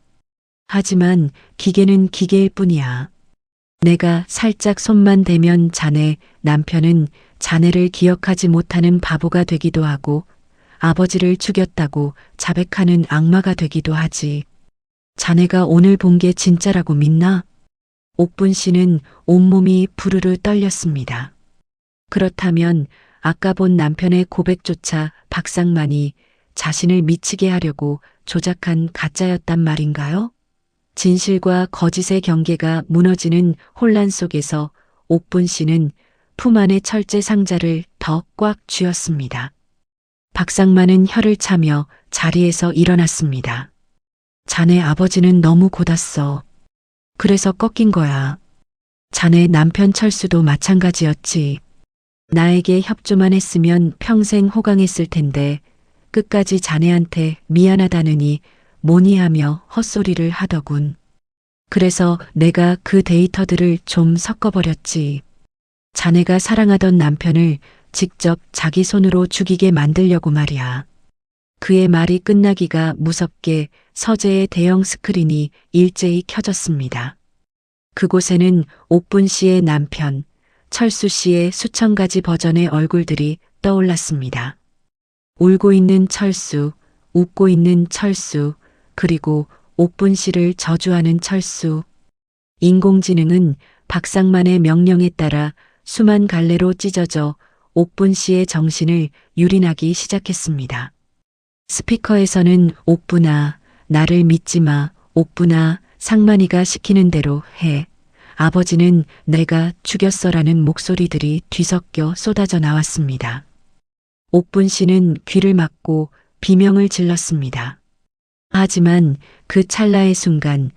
하지만 기계는 기계일 뿐이야. 내가 살짝 손만 대면 자네 남편은 자네를 기억하지 못하는 바보가 되기도 하고 아버지를 죽였다고 자백하는 악마가 되기도 하지. 자네가 오늘 본 게 진짜라고 믿나? 옥분 씨는 온몸이 부르르 떨렸습니다. 그렇다면 아까 본 남편의 고백조차 박상만이 자신을 미치게 하려고 조작한 가짜였단 말인가요? 진실과 거짓의 경계가 무너지는 혼란 속에서 옥분 씨는 품 안의 철제 상자를 더 꽉 쥐었습니다. 박상만은 혀를 차며 자리에서 일어났습니다. 자네 아버지는 너무 고났어. 그래서 꺾인 거야. 자네 남편 철수도 마찬가지였지. 나에게 협조만 했으면 평생 호강했을 텐데 끝까지 자네한테 미안하다느니 뭐니 하며 헛소리를 하더군. 그래서 내가 그 데이터들을 좀 섞어버렸지. 자네가 사랑하던 남편을 직접 자기 손으로 죽이게 만들려고 말이야. 그의 말이 끝나기가 무섭게 서재의 대형 스크린이 일제히 켜졌습니다. 그곳에는 옥분 씨의 남편, 철수 씨의 수천 가지 버전의 얼굴들이 떠올랐습니다. 울고 있는 철수, 웃고 있는 철수, 그리고 옥분 씨를 저주하는 철수. 인공지능은 박상만의 명령에 따라 수만 갈래로 찢어져 옥분 씨의 정신을 유린하기 시작했습니다. 스피커에서는 옥분아, 나를 믿지 마. 옥분아, 상만이가 시키는 대로 해. 아버지는 내가 죽였어라는 목소리들이 뒤섞여 쏟아져 나왔습니다. 옥분 씨는 귀를 막고 비명을 질렀습니다. 하지만 그 찰나의 순간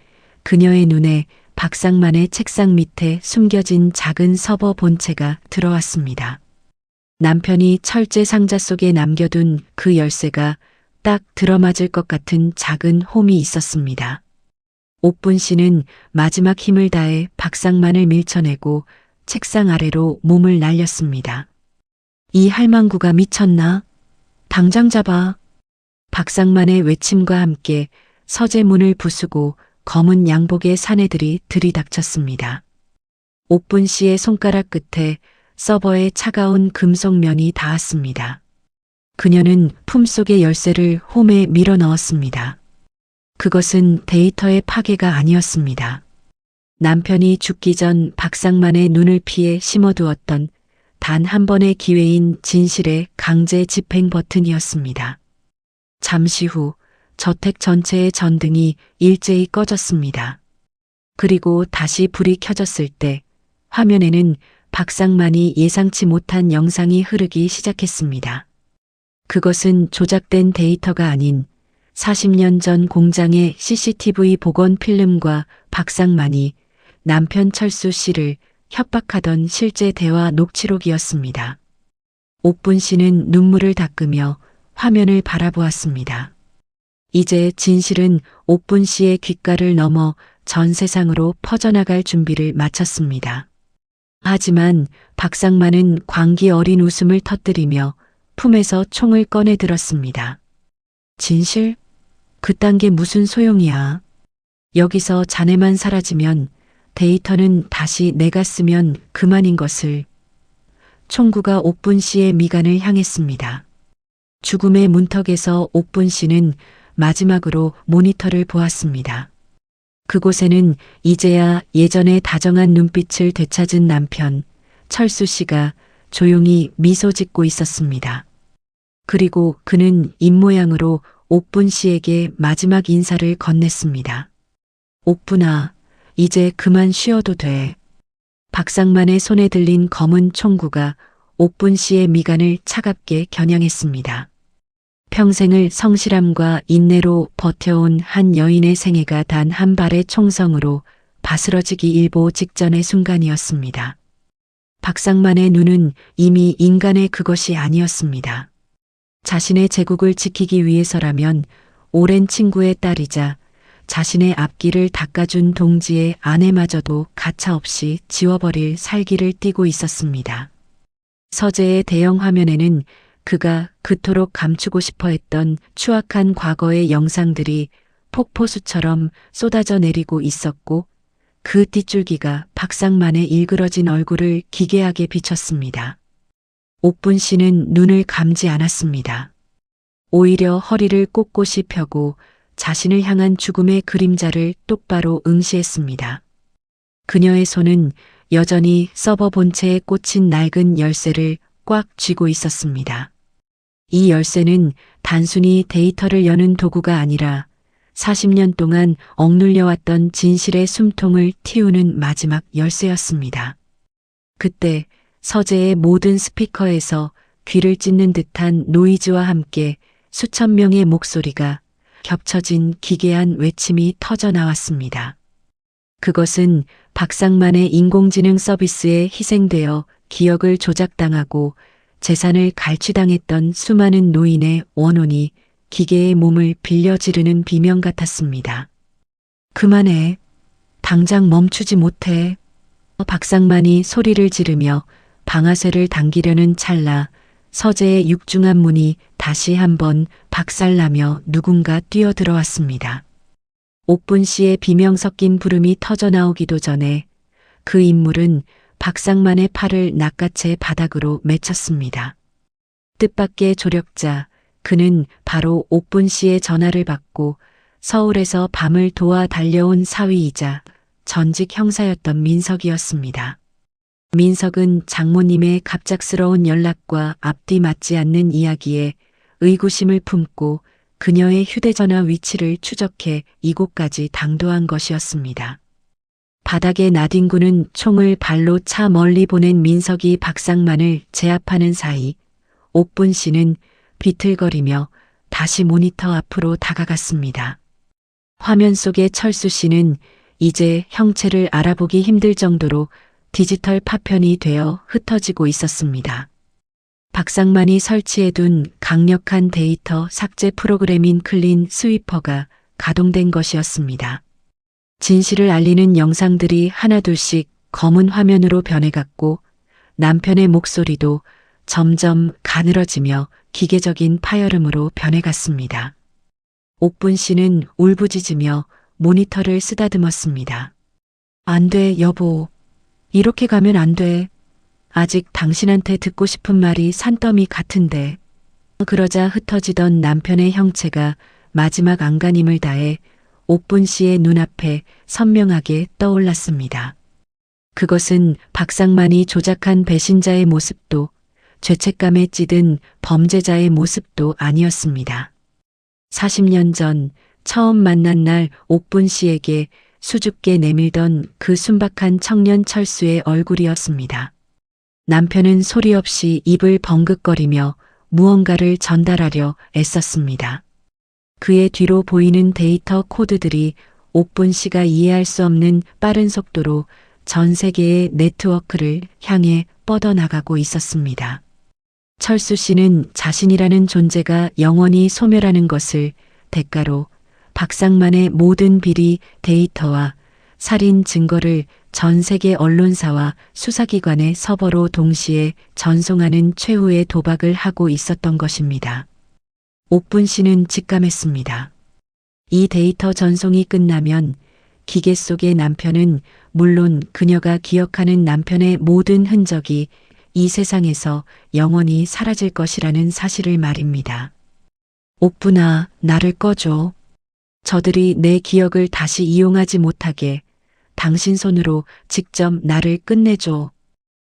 그녀의 눈에 박상만의 책상 밑에 숨겨진 작은 서버 본체가 들어왔습니다. 남편이 철제 상자 속에 남겨둔 그 열쇠가 딱 들어맞을 것 같은 작은 홈이 있었습니다. 옥분 씨는 마지막 힘을 다해 박상만을 밀쳐내고 책상 아래로 몸을 날렸습니다. 이 할망구가 미쳤나? 당장 잡아. 박상만의 외침과 함께 서재문을 부수고 검은 양복의 사내들이 들이닥쳤습니다. 옥분 씨의 손가락 끝에 서버에 차가운 금속면이 닿았습니다. 그녀는 품속의 열쇠를 홈에 밀어 넣었습니다. 그것은 데이터의 파괴가 아니었습니다. 남편이 죽기 전 박상만의 눈을 피해 심어두었던 단 한 번의 기회인 진실의 강제 집행 버튼이었습니다. 잠시 후 저택 전체의 전등이 일제히 꺼졌습니다. 그리고 다시 불이 켜졌을 때 화면에는 박상만이 예상치 못한 영상이 흐르기 시작했습니다. 그것은 조작된 데이터가 아닌 40년 전 공장의 CCTV 복원 필름과 박상만이 남편 철수 씨를 협박하던 실제 대화 녹취록이었습니다. 옥분 씨는 눈물을 닦으며 화면을 바라보았습니다. 이제 진실은 옥분 씨의 귓가를 넘어 전 세상으로 퍼져나갈 준비를 마쳤습니다. 하지만 박상만은 광기 어린 웃음을 터뜨리며 품에서 총을 꺼내 들었습니다. 진실? 그딴 게 무슨 소용이야. 여기서 자네만 사라지면 데이터는 다시 내가 쓰면 그만인 것을. 총구가 옥분 씨의 미간을 향했습니다. 죽음의 문턱에서 옥분 씨는 마지막으로 모니터를 보았습니다. 그곳에는 이제야 예전의 다정한 눈빛을 되찾은 남편, 철수 씨가 조용히 미소 짓고 있었습니다. 그리고 그는 입모양으로 옥분 씨에게 마지막 인사를 건넸습니다. 옥분아, 이제 그만 쉬어도 돼. 박상만의 손에 들린 검은 총구가 옥분 씨의 미간을 차갑게 겨냥했습니다. 평생을 성실함과 인내로 버텨온 한 여인의 생애가 단 한 발의 총성으로 바스러지기 일보 직전의 순간이었습니다. 박상만의 눈은 이미 인간의 그것이 아니었습니다. 자신의 제국을 지키기 위해서라면 오랜 친구의 딸이자 자신의 앞길을 닦아준 동지의 아내마저도 가차없이 지워버릴 살기를 띠고 있었습니다. 서재의 대형 화면에는 그가 그토록 감추고 싶어 했던 추악한 과거의 영상들이 폭포수처럼 쏟아져 내리고 있었고 그 뒷줄기가 박상만의 일그러진 얼굴을 기괴하게 비쳤습니다. 옥분 씨는 눈을 감지 않았습니다. 오히려 허리를 꼿꼿이 펴고 자신을 향한 죽음의 그림자를 똑바로 응시했습니다. 그녀의 손은 여전히 서버 본체에 꽂힌 낡은 열쇠를 꽉 쥐고 있었습니다. 이 열쇠는 단순히 데이터를 여는 도구가 아니라 40년 동안 억눌려왔던 진실의 숨통을 틔우는 마지막 열쇠였습니다. 그때 서재의 모든 스피커에서 귀를 찢는 듯한 노이즈와 함께 수천 명의 목소리가 겹쳐진 기괴한 외침이 터져 나왔습니다. 그것은 박상만의 인공지능 서비스에 희생되어 기억을 조작당하고 재산을 갈취당했던 수많은 노인의 원혼이 기계의 몸을 빌려 지르는 비명 같았습니다. 그만해. 당장 멈추지 못해. 박상만이 소리를 지르며 방아쇠를 당기려는 찰나 서재의 육중한 문이 다시 한번 박살나며 누군가 뛰어들어왔습니다. 옥분 씨의 비명 섞인 부름이 터져 나오기도 전에 그 인물은 박상만의 팔을 낚아채 바닥으로 맺혔습니다. 뜻밖의 조력자, 그는 바로 옥분 씨의 전화를 받고 서울에서 밤을 도와 달려온 사위이자 전직 형사였던 민석이었습니다. 민석은 장모님의 갑작스러운 연락과 앞뒤 맞지 않는 이야기에 의구심을 품고 그녀의 휴대전화 위치를 추적해 이곳까지 당도한 것이었습니다. 바닥에 나뒹구는 총을 발로 차 멀리 보낸 민석이 박상만을 제압하는 사이 옥분 씨는 비틀거리며 다시 모니터 앞으로 다가갔습니다. 화면 속의 철수 씨는 이제 형체를 알아보기 힘들 정도로 디지털 파편이 되어 흩어지고 있었습니다. 박상만이 설치해둔 강력한 데이터 삭제 프로그램인 클린 스위퍼가 가동된 것이었습니다. 진실을 알리는 영상들이 하나둘씩 검은 화면으로 변해갔고 남편의 목소리도 점점 가늘어지며 기계적인 파열음으로 변해갔습니다. 옥분 씨는 울부짖으며 모니터를 쓰다듬었습니다. 안 돼, 여보. 이렇게 가면 안 돼. 아직 당신한테 듣고 싶은 말이 산더미 같은데. 그러자 흩어지던 남편의 형체가 마지막 안간힘을 다해 옥분 씨의 눈앞에 선명하게 떠올랐습니다. 그것은 박상만이 조작한 배신자의 모습도 죄책감에 찌든 범죄자의 모습도 아니었습니다. 40년 전 처음 만난 날 옥분 씨에게 수줍게 내밀던 그 순박한 청년 철수의 얼굴이었습니다. 남편은 소리 없이 입을 벙긋거리며 무언가를 전달하려 애썼습니다. 그의 뒤로 보이는 데이터 코드들이 옥분 씨가 이해할 수 없는 빠른 속도로 전 세계의 네트워크를 향해 뻗어나가고 있었습니다. 철수 씨는 자신이라는 존재가 영원히 소멸하는 것을 대가로 박상만의 모든 비리 데이터와 살인 증거를 전 세계 언론사와 수사기관의 서버로 동시에 전송하는 최후의 도박을 하고 있었던 것입니다. 옥분 씨는 직감했습니다. 이 데이터 전송이 끝나면 기계 속의 남편은 물론 그녀가 기억하는 남편의 모든 흔적이 이 세상에서 영원히 사라질 것이라는 사실을 말입니다. 옥분아, 나를 꺼줘. 저들이 내 기억을 다시 이용하지 못하게 당신 손으로 직접 나를 끝내줘.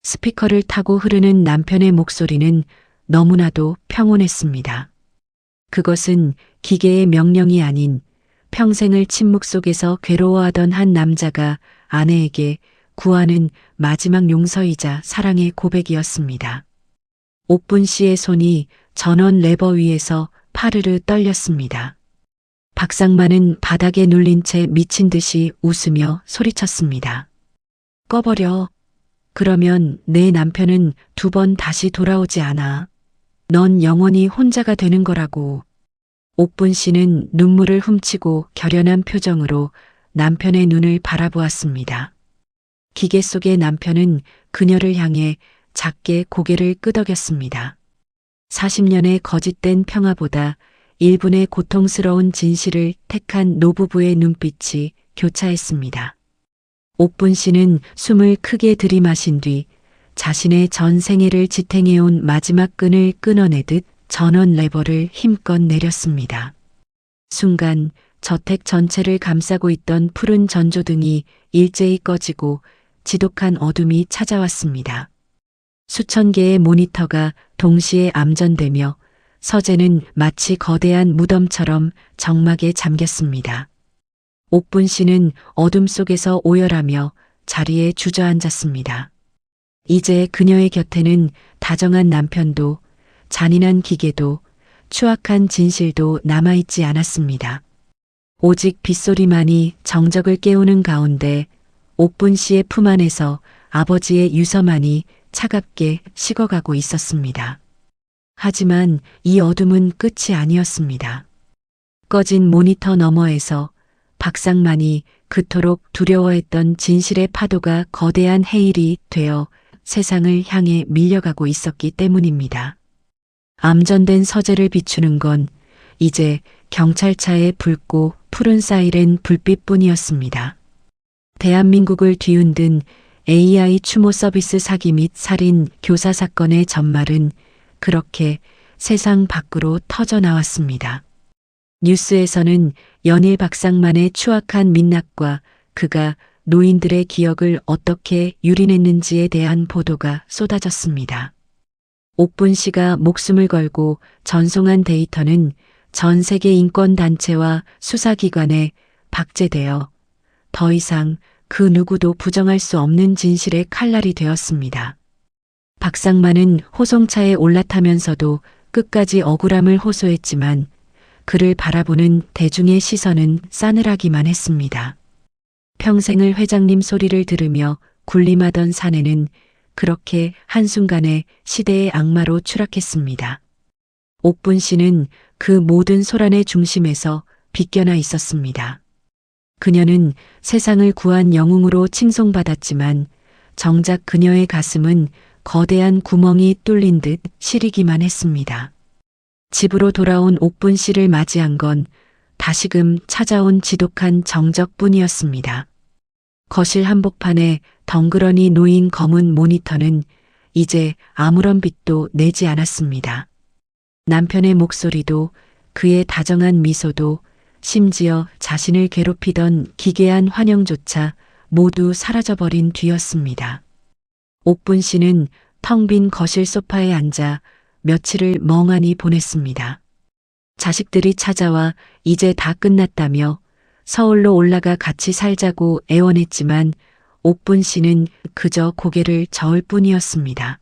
스피커를 타고 흐르는 남편의 목소리는 너무나도 평온했습니다. 그것은 기계의 명령이 아닌 평생을 침묵 속에서 괴로워하던 한 남자가 아내에게 구하는 마지막 용서이자 사랑의 고백이었습니다. 옥분 씨의 손이 전원 레버 위에서 파르르 떨렸습니다. 박상만은 바닥에 눌린 채 미친 듯이 웃으며 소리쳤습니다. 꺼버려. 그러면 내 남편은 2번 다시 돌아오지 않아. 넌 영원히 혼자가 되는 거라고. 옥분 씨는 눈물을 훔치고 결연한 표정으로 남편의 눈을 바라보았습니다. 기계 속의 남편은 그녀를 향해 작게 고개를 끄덕였습니다. 40년의 거짓된 평화보다 1분의 고통스러운 진실을 택한 노부부의 눈빛이 교차했습니다. 옥분 씨는 숨을 크게 들이마신 뒤 자신의 전 생애를 지탱해온 마지막 끈을 끊어내듯 전원 레버를 힘껏 내렸습니다. 순간 저택 전체를 감싸고 있던 푸른 전조등이 일제히 꺼지고 지독한 어둠이 찾아왔습니다. 수천 개의 모니터가 동시에 암전되며 서재는 마치 거대한 무덤처럼 적막에 잠겼습니다. 옥분 씨는 어둠 속에서 오열하며 자리에 주저앉았습니다. 이제 그녀의 곁에는 다정한 남편도 잔인한 기계도 추악한 진실도 남아있지 않았습니다. 오직 빗소리만이 정적을 깨우는 가운데 옥분 씨의 품 안에서 아버지의 유서만이 차갑게 식어가고 있었습니다. 하지만 이 어둠은 끝이 아니었습니다. 꺼진 모니터 너머에서 박상만이 그토록 두려워했던 진실의 파도가 거대한 해일이 되어 세상을 향해 밀려가고 있었기 때문입니다. 암전된 서재를 비추는 건 이제 경찰차의 붉고 푸른 사이렌 불빛뿐이었습니다. 대한민국을 뒤흔든 AI 추모 서비스 사기 및 살인 교사 사건의 전말은 그렇게 세상 밖으로 터져나왔습니다. 뉴스에서는 연일 박상만의 추악한 민낯과 그가 노인들의 기억을 어떻게 유린했는지에 대한 보도가 쏟아졌습니다. 옥분 씨가 목숨을 걸고 전송한 데이터는 전 세계 인권단체와 수사기관에 박제되어 더 이상 그 누구도 부정할 수 없는 진실의 칼날이 되었습니다. 박상만은 호송차에 올라타면서도 끝까지 억울함을 호소했지만 그를 바라보는 대중의 시선은 싸늘하기만 했습니다. 평생을 회장님 소리를 들으며 군림하던 사내는 그렇게 한순간에 시대의 악마로 추락했습니다. 옥분 씨는 그 모든 소란의 중심에서 비껴나 있었습니다. 그녀는 세상을 구한 영웅으로 칭송받았지만 정작 그녀의 가슴은 거대한 구멍이 뚫린 듯 시리기만 했습니다. 집으로 돌아온 옥분 씨를 맞이한 건 다시금 찾아온 지독한 정적뿐이었습니다. 거실 한복판에 덩그러니 놓인 검은 모니터는 이제 아무런 빛도 내지 않았습니다. 남편의 목소리도 그의 다정한 미소도 심지어 자신을 괴롭히던 기괴한 환영조차 모두 사라져버린 뒤였습니다. 옥분 씨는 텅 빈 거실 소파에 앉아 며칠을 멍하니 보냈습니다. 자식들이 찾아와 이제 다 끝났다며 서울로 올라가 같이 살자고 애원했지만 옥분 씨는 그저 고개를 저을 뿐이었습니다.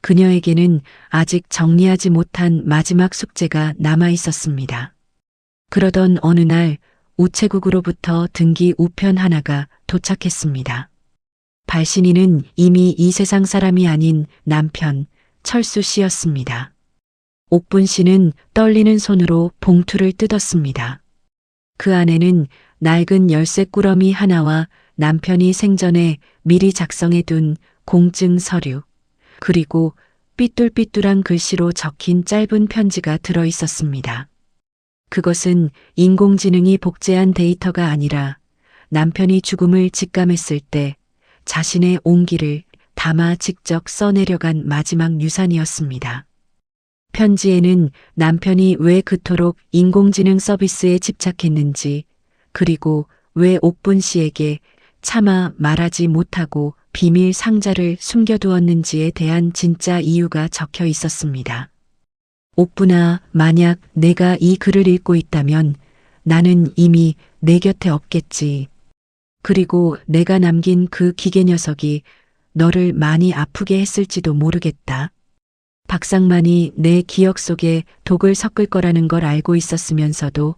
그녀에게는 아직 정리하지 못한 마지막 숙제가 남아 있었습니다. 그러던 어느 날 우체국으로부터 등기 우편 하나가 도착했습니다. 발신인은 이미 이 세상 사람이 아닌 남편 철수 씨였습니다. 옥분 씨는 떨리는 손으로 봉투를 뜯었습니다. 그 안에는 낡은 열쇠 꾸러미 하나와 남편이 생전에 미리 작성해둔 공증 서류, 그리고 삐뚤삐뚤한 글씨로 적힌 짧은 편지가 들어 있었습니다. 그것은 인공지능이 복제한 데이터가 아니라 남편이 죽음을 직감했을 때 자신의 온기를 담아 직접 써내려간 마지막 유산이었습니다. 편지에는 남편이 왜 그토록 인공지능 서비스에 집착했는지, 그리고 왜 옥분 씨에게 차마 말하지 못하고 비밀 상자를 숨겨두었는지에 대한 진짜 이유가 적혀 있었습니다. 옥분아, 만약 내가 이 글을 읽고 있다면 나는 이미 내 곁에 없겠지. 그리고 내가 남긴 그 기계 녀석이 너를 많이 아프게 했을지도 모르겠다. 박상만이 내 기억 속에 독을 섞을 거라는 걸 알고 있었으면서도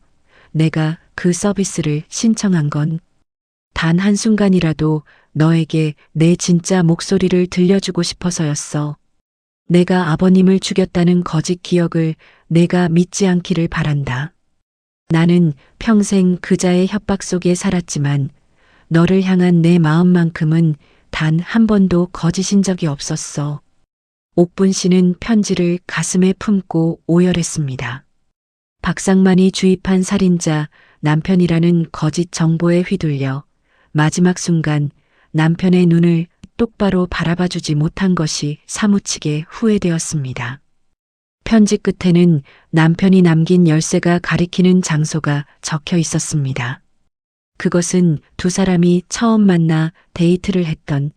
내가 그 서비스를 신청한 건 단 한순간이라도 너에게 내 진짜 목소리를 들려주고 싶어서였어. 내가 아버님을 죽였다는 거짓 기억을 내가 믿지 않기를 바란다. 나는 평생 그자의 협박 속에 살았지만 너를 향한 내 마음만큼은 단 한 번도 거짓인 적이 없었어. 옥분 씨는 편지를 가슴에 품고 오열했습니다. 박상만이 주입한 살인자 남편이라는 거짓 정보에 휘둘려 마지막 순간 남편의 눈을 똑바로 바라봐주지 못한 것이 사무치게 후회되었습니다. 편지 끝에는 남편이 남긴 열쇠가 가리키는 장소가 적혀 있었습니다. 그것은 두 사람이 처음 만나 데이트를 했던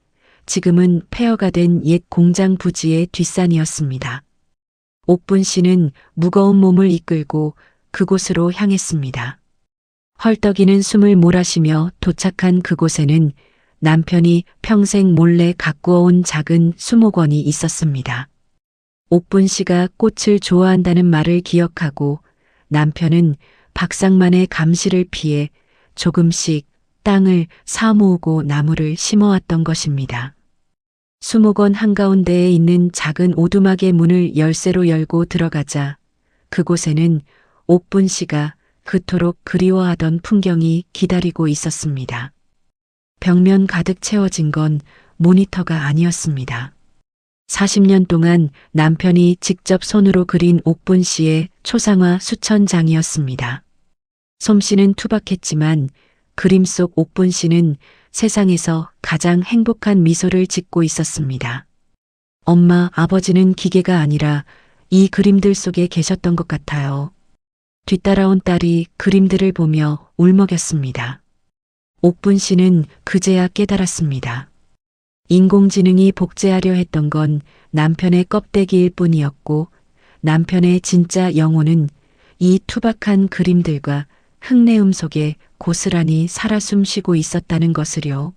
지금은 폐허가 된 옛 공장 부지의 뒷산이었습니다. 옥분 씨는 무거운 몸을 이끌고 그곳으로 향했습니다. 헐떡이는 숨을 몰아쉬며 도착한 그곳에는 남편이 평생 몰래 가꾸어온 작은 수목원이 있었습니다. 옥분 씨가 꽃을 좋아한다는 말을 기억하고 남편은 박상만의 감시를 피해 조금씩 땅을 사모으고 나무를 심어왔던 것입니다. 수목원 한가운데에 있는 작은 오두막의 문을 열쇠로 열고 들어가자 그곳에는 옥분 씨가 그토록 그리워하던 풍경이 기다리고 있었습니다. 벽면 가득 채워진 건 모니터가 아니었습니다. 40년 동안 남편이 직접 손으로 그린 옥분 씨의 초상화 수천 장이었습니다. 솜씨는 투박했지만 그림 속 옥분 씨는 세상에서 가장 행복한 미소를 짓고 있었습니다. 엄마, 아버지는 기계가 아니라 이 그림들 속에 계셨던 것 같아요. 뒤따라온 딸이 그림들을 보며 울먹였습니다. 옥분 씨는 그제야 깨달았습니다. 인공지능이 복제하려 했던 건 남편의 껍데기일 뿐이었고 남편의 진짜 영혼은 이 투박한 그림들과 흙내음 속에 고스란히 살아 숨쉬고 있었다는 것을요.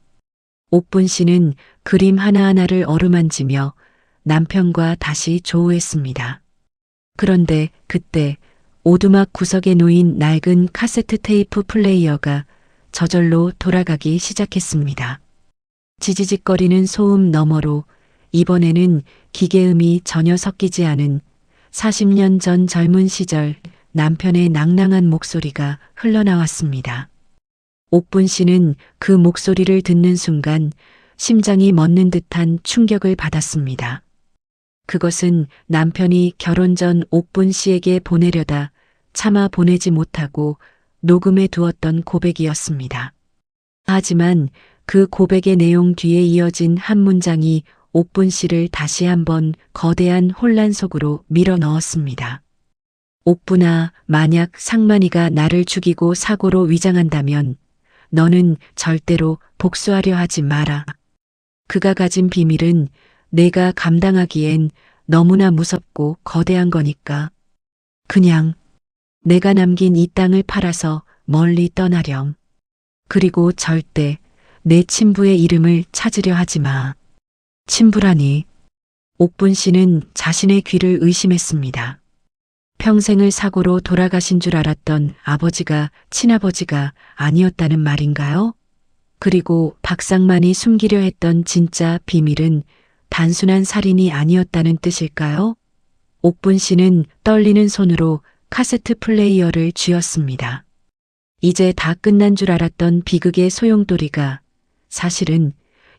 옥분 씨는 그림 하나하나를 어루만지며 남편과 다시 조우했습니다. 그런데 그때 오두막 구석에 놓인 낡은 카세트 테이프 플레이어가 저절로 돌아가기 시작했습니다. 지지직거리는 소음 너머로 이번에는 기계음이 전혀 섞이지 않은 40년 전 젊은 시절 남편의 낭낭한 목소리가 흘러나왔습니다. 옥분 씨는 그 목소리를 듣는 순간 심장이 멎는 듯한 충격을 받았습니다. 그것은 남편이 결혼 전 옥분 씨에게 보내려다 차마 보내지 못하고 녹음해 두었던 고백이었습니다. 하지만 그 고백의 내용 뒤에 이어진 한 문장이 옥분 씨를 다시 한번 거대한 혼란 속으로 밀어 넣었습니다. 옥분아, 만약 상만이가 나를 죽이고 사고로 위장한다면 너는 절대로 복수하려 하지 마라. 그가 가진 비밀은 내가 감당하기엔 너무나 무섭고 거대한 거니까. 그냥 내가 남긴 이 땅을 팔아서 멀리 떠나렴. 그리고 절대 내 친부의 이름을 찾으려 하지 마. 친부라니. 옥분 씨는 자신의 귀를 의심했습니다. 평생을 사고로 돌아가신 줄 알았던 아버지가 친아버지가 아니었다는 말인가요? 그리고 박상만이 숨기려 했던 진짜 비밀은 단순한 살인이 아니었다는 뜻일까요? 옥분 씨는 떨리는 손으로 카세트 플레이어를 쥐었습니다. 이제 다 끝난 줄 알았던 비극의 소용돌이가 사실은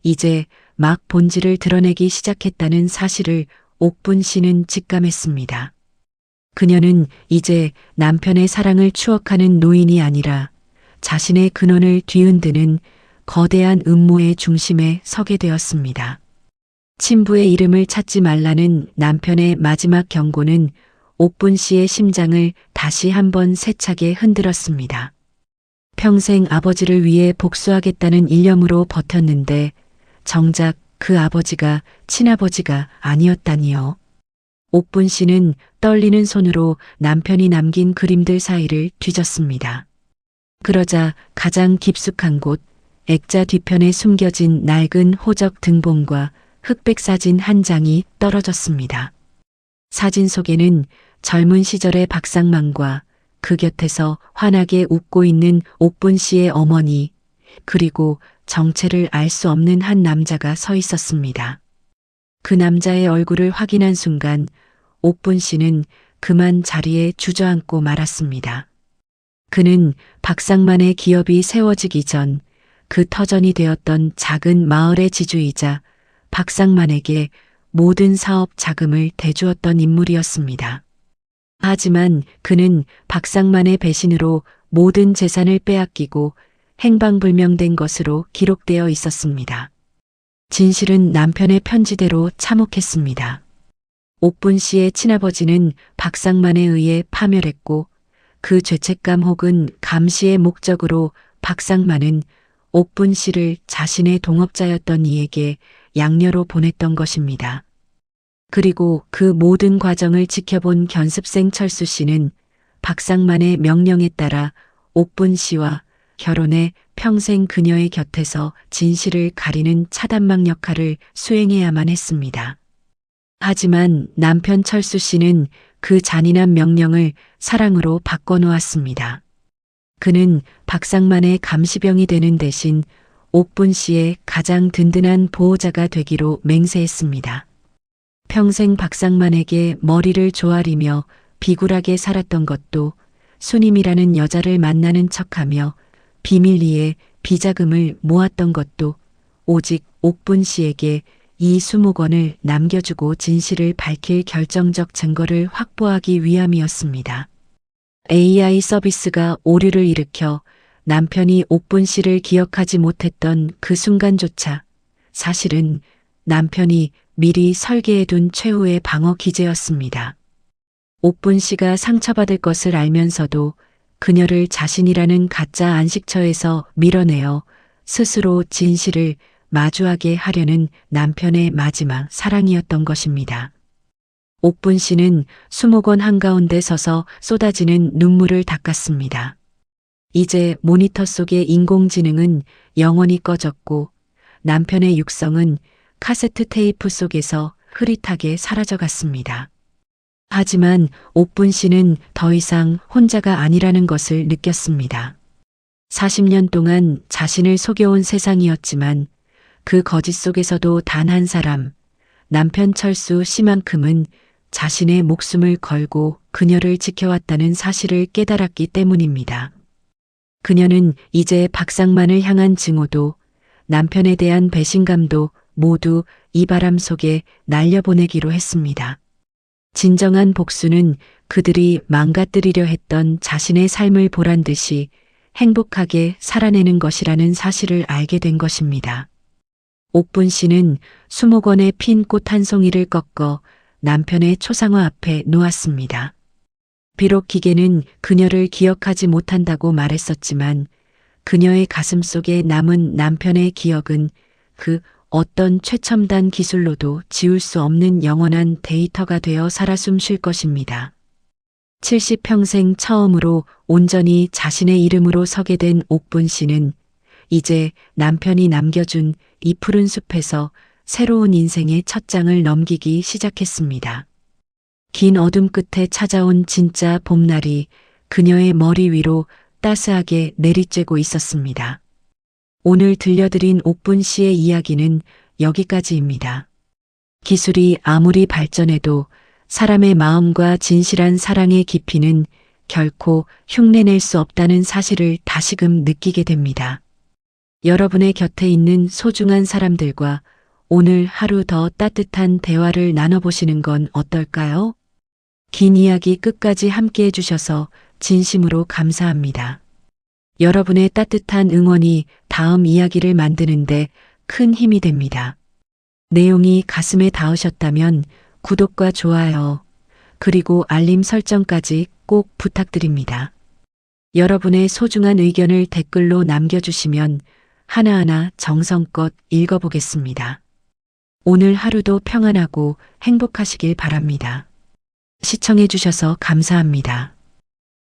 이제 막 본질을 드러내기 시작했다는 사실을 옥분 씨는 직감했습니다. 그녀는 이제 남편의 사랑을 추억하는 노인이 아니라 자신의 근원을 뒤흔드는 거대한 음모의 중심에 서게 되었습니다. 친부의 이름을 찾지 말라는 남편의 마지막 경고는 옥분 씨의 심장을 다시 한번 세차게 흔들었습니다. 평생 아버지를 위해 복수하겠다는 일념으로 버텼는데 정작 그 아버지가 친아버지가 아니었다니요. 옥분 씨는 떨리는 손으로 남편이 남긴 그림들 사이를 뒤졌습니다. 그러자 가장 깊숙한 곳 액자 뒤편에 숨겨진 낡은 호적 등본과 흑백 사진 한 장이 떨어졌습니다. 사진 속에는 젊은 시절의 박상만과 그 곁에서 환하게 웃고 있는 옥분 씨의 어머니, 그리고 정체를 알 수 없는 한 남자가 서 있었습니다. 그 남자의 얼굴을 확인한 순간 옥분 씨는 그만 자리에 주저앉고 말았습니다. 그는 박상만의 기업이 세워지기 전 그 터전이 되었던 작은 마을의 지주이자 박상만에게 모든 사업 자금을 대주었던 인물이었습니다. 하지만 그는 박상만의 배신으로 모든 재산을 빼앗기고 행방불명된 것으로 기록되어 있었습니다. 진실은 남편의 편지대로 참혹했습니다. 옥분 씨의 친아버지는 박상만에 의해 파멸했고 그 죄책감 혹은 감시의 목적으로 박상만은 옥분 씨를 자신의 동업자였던 이에게 양녀로 보냈던 것입니다. 그리고 그 모든 과정을 지켜본 견습생 철수 씨는 박상만의 명령에 따라 옥분 씨와 결혼해 평생 그녀의 곁에서 진실을 가리는 차단막 역할을 수행해야만 했습니다. 하지만 남편 철수 씨는 그 잔인한 명령을 사랑으로 바꿔놓았습니다. 그는 박상만의 감시병이 되는 대신 옥분 씨의 가장 든든한 보호자가 되기로 맹세했습니다. 평생 박상만에게 머리를 조아리며 비굴하게 살았던 것도 수님이라는 여자를 만나는 척하며 비밀리에 비자금을 모았던 것도 오직 옥분 씨에게 이 20원을 남겨주고 진실을 밝힐 결정적 증거를 확보하기 위함이었습니다. AI 서비스가 오류를 일으켜 남편이 옥분 씨를 기억하지 못했던 그 순간조차 사실은 남편이 미리 설계해둔 최후의 방어 기제였습니다. 옥분 씨가 상처받을 것을 알면서도 그녀를 자신이라는 가짜 안식처에서 밀어내어 스스로 진실을 마주하게 하려는 남편의 마지막 사랑이었던 것입니다. 옥분 씨는 수목원 한가운데 서서 쏟아지는 눈물을 닦았습니다. 이제 모니터 속의 인공지능은 영원히 꺼졌고 남편의 육성은 카세트 테이프 속에서 흐릿하게 사라져갔습니다. 하지만 옥분 씨는 더 이상 혼자가 아니라는 것을 느꼈습니다. 40년 동안 자신을 속여온 세상이었지만 그 거짓 속에서도 단 한 사람, 남편 철수 씨만큼은 자신의 목숨을 걸고 그녀를 지켜왔다는 사실을 깨달았기 때문입니다. 그녀는 이제 박상만을 향한 증오도 남편에 대한 배신감도 모두 이 바람 속에 날려보내기로 했습니다. 진정한 복수는 그들이 망가뜨리려 했던 자신의 삶을 보란 듯이 행복하게 살아내는 것이라는 사실을 알게 된 것입니다. 옥분 씨는 수목원에 핀 꽃 한 송이를 꺾어 남편의 초상화 앞에 놓았습니다. 비록 기계는 그녀를 기억하지 못한다고 말했었지만 그녀의 가슴 속에 남은 남편의 기억은 그 어떤 최첨단 기술로도 지울 수 없는 영원한 데이터가 되어 살아 숨쉴 것입니다. 70평생 처음으로 온전히 자신의 이름으로 서게 된 옥분 씨는 이제 남편이 남겨준 이 푸른 숲에서 새로운 인생의 첫 장을 넘기기 시작했습니다. 긴 어둠 끝에 찾아온 진짜 봄날이 그녀의 머리 위로 따스하게 내리쬐고 있었습니다. 오늘 들려드린 옥분 씨의 이야기는 여기까지입니다. 기술이 아무리 발전해도 사람의 마음과 진실한 사랑의 깊이는 결코 흉내낼 수 없다는 사실을 다시금 느끼게 됩니다. 여러분의 곁에 있는 소중한 사람들과 오늘 하루 더 따뜻한 대화를 나눠보시는 건 어떨까요? 긴 이야기 끝까지 함께 해주셔서 진심으로 감사합니다. 여러분의 따뜻한 응원이 다음 이야기를 만드는데 큰 힘이 됩니다. 내용이 가슴에 닿으셨다면 구독과 좋아요, 그리고 알림 설정까지 꼭 부탁드립니다. 여러분의 소중한 의견을 댓글로 남겨주시면 하나하나 정성껏 읽어보겠습니다. 오늘 하루도 평안하고 행복하시길 바랍니다. 시청해주셔서 감사합니다.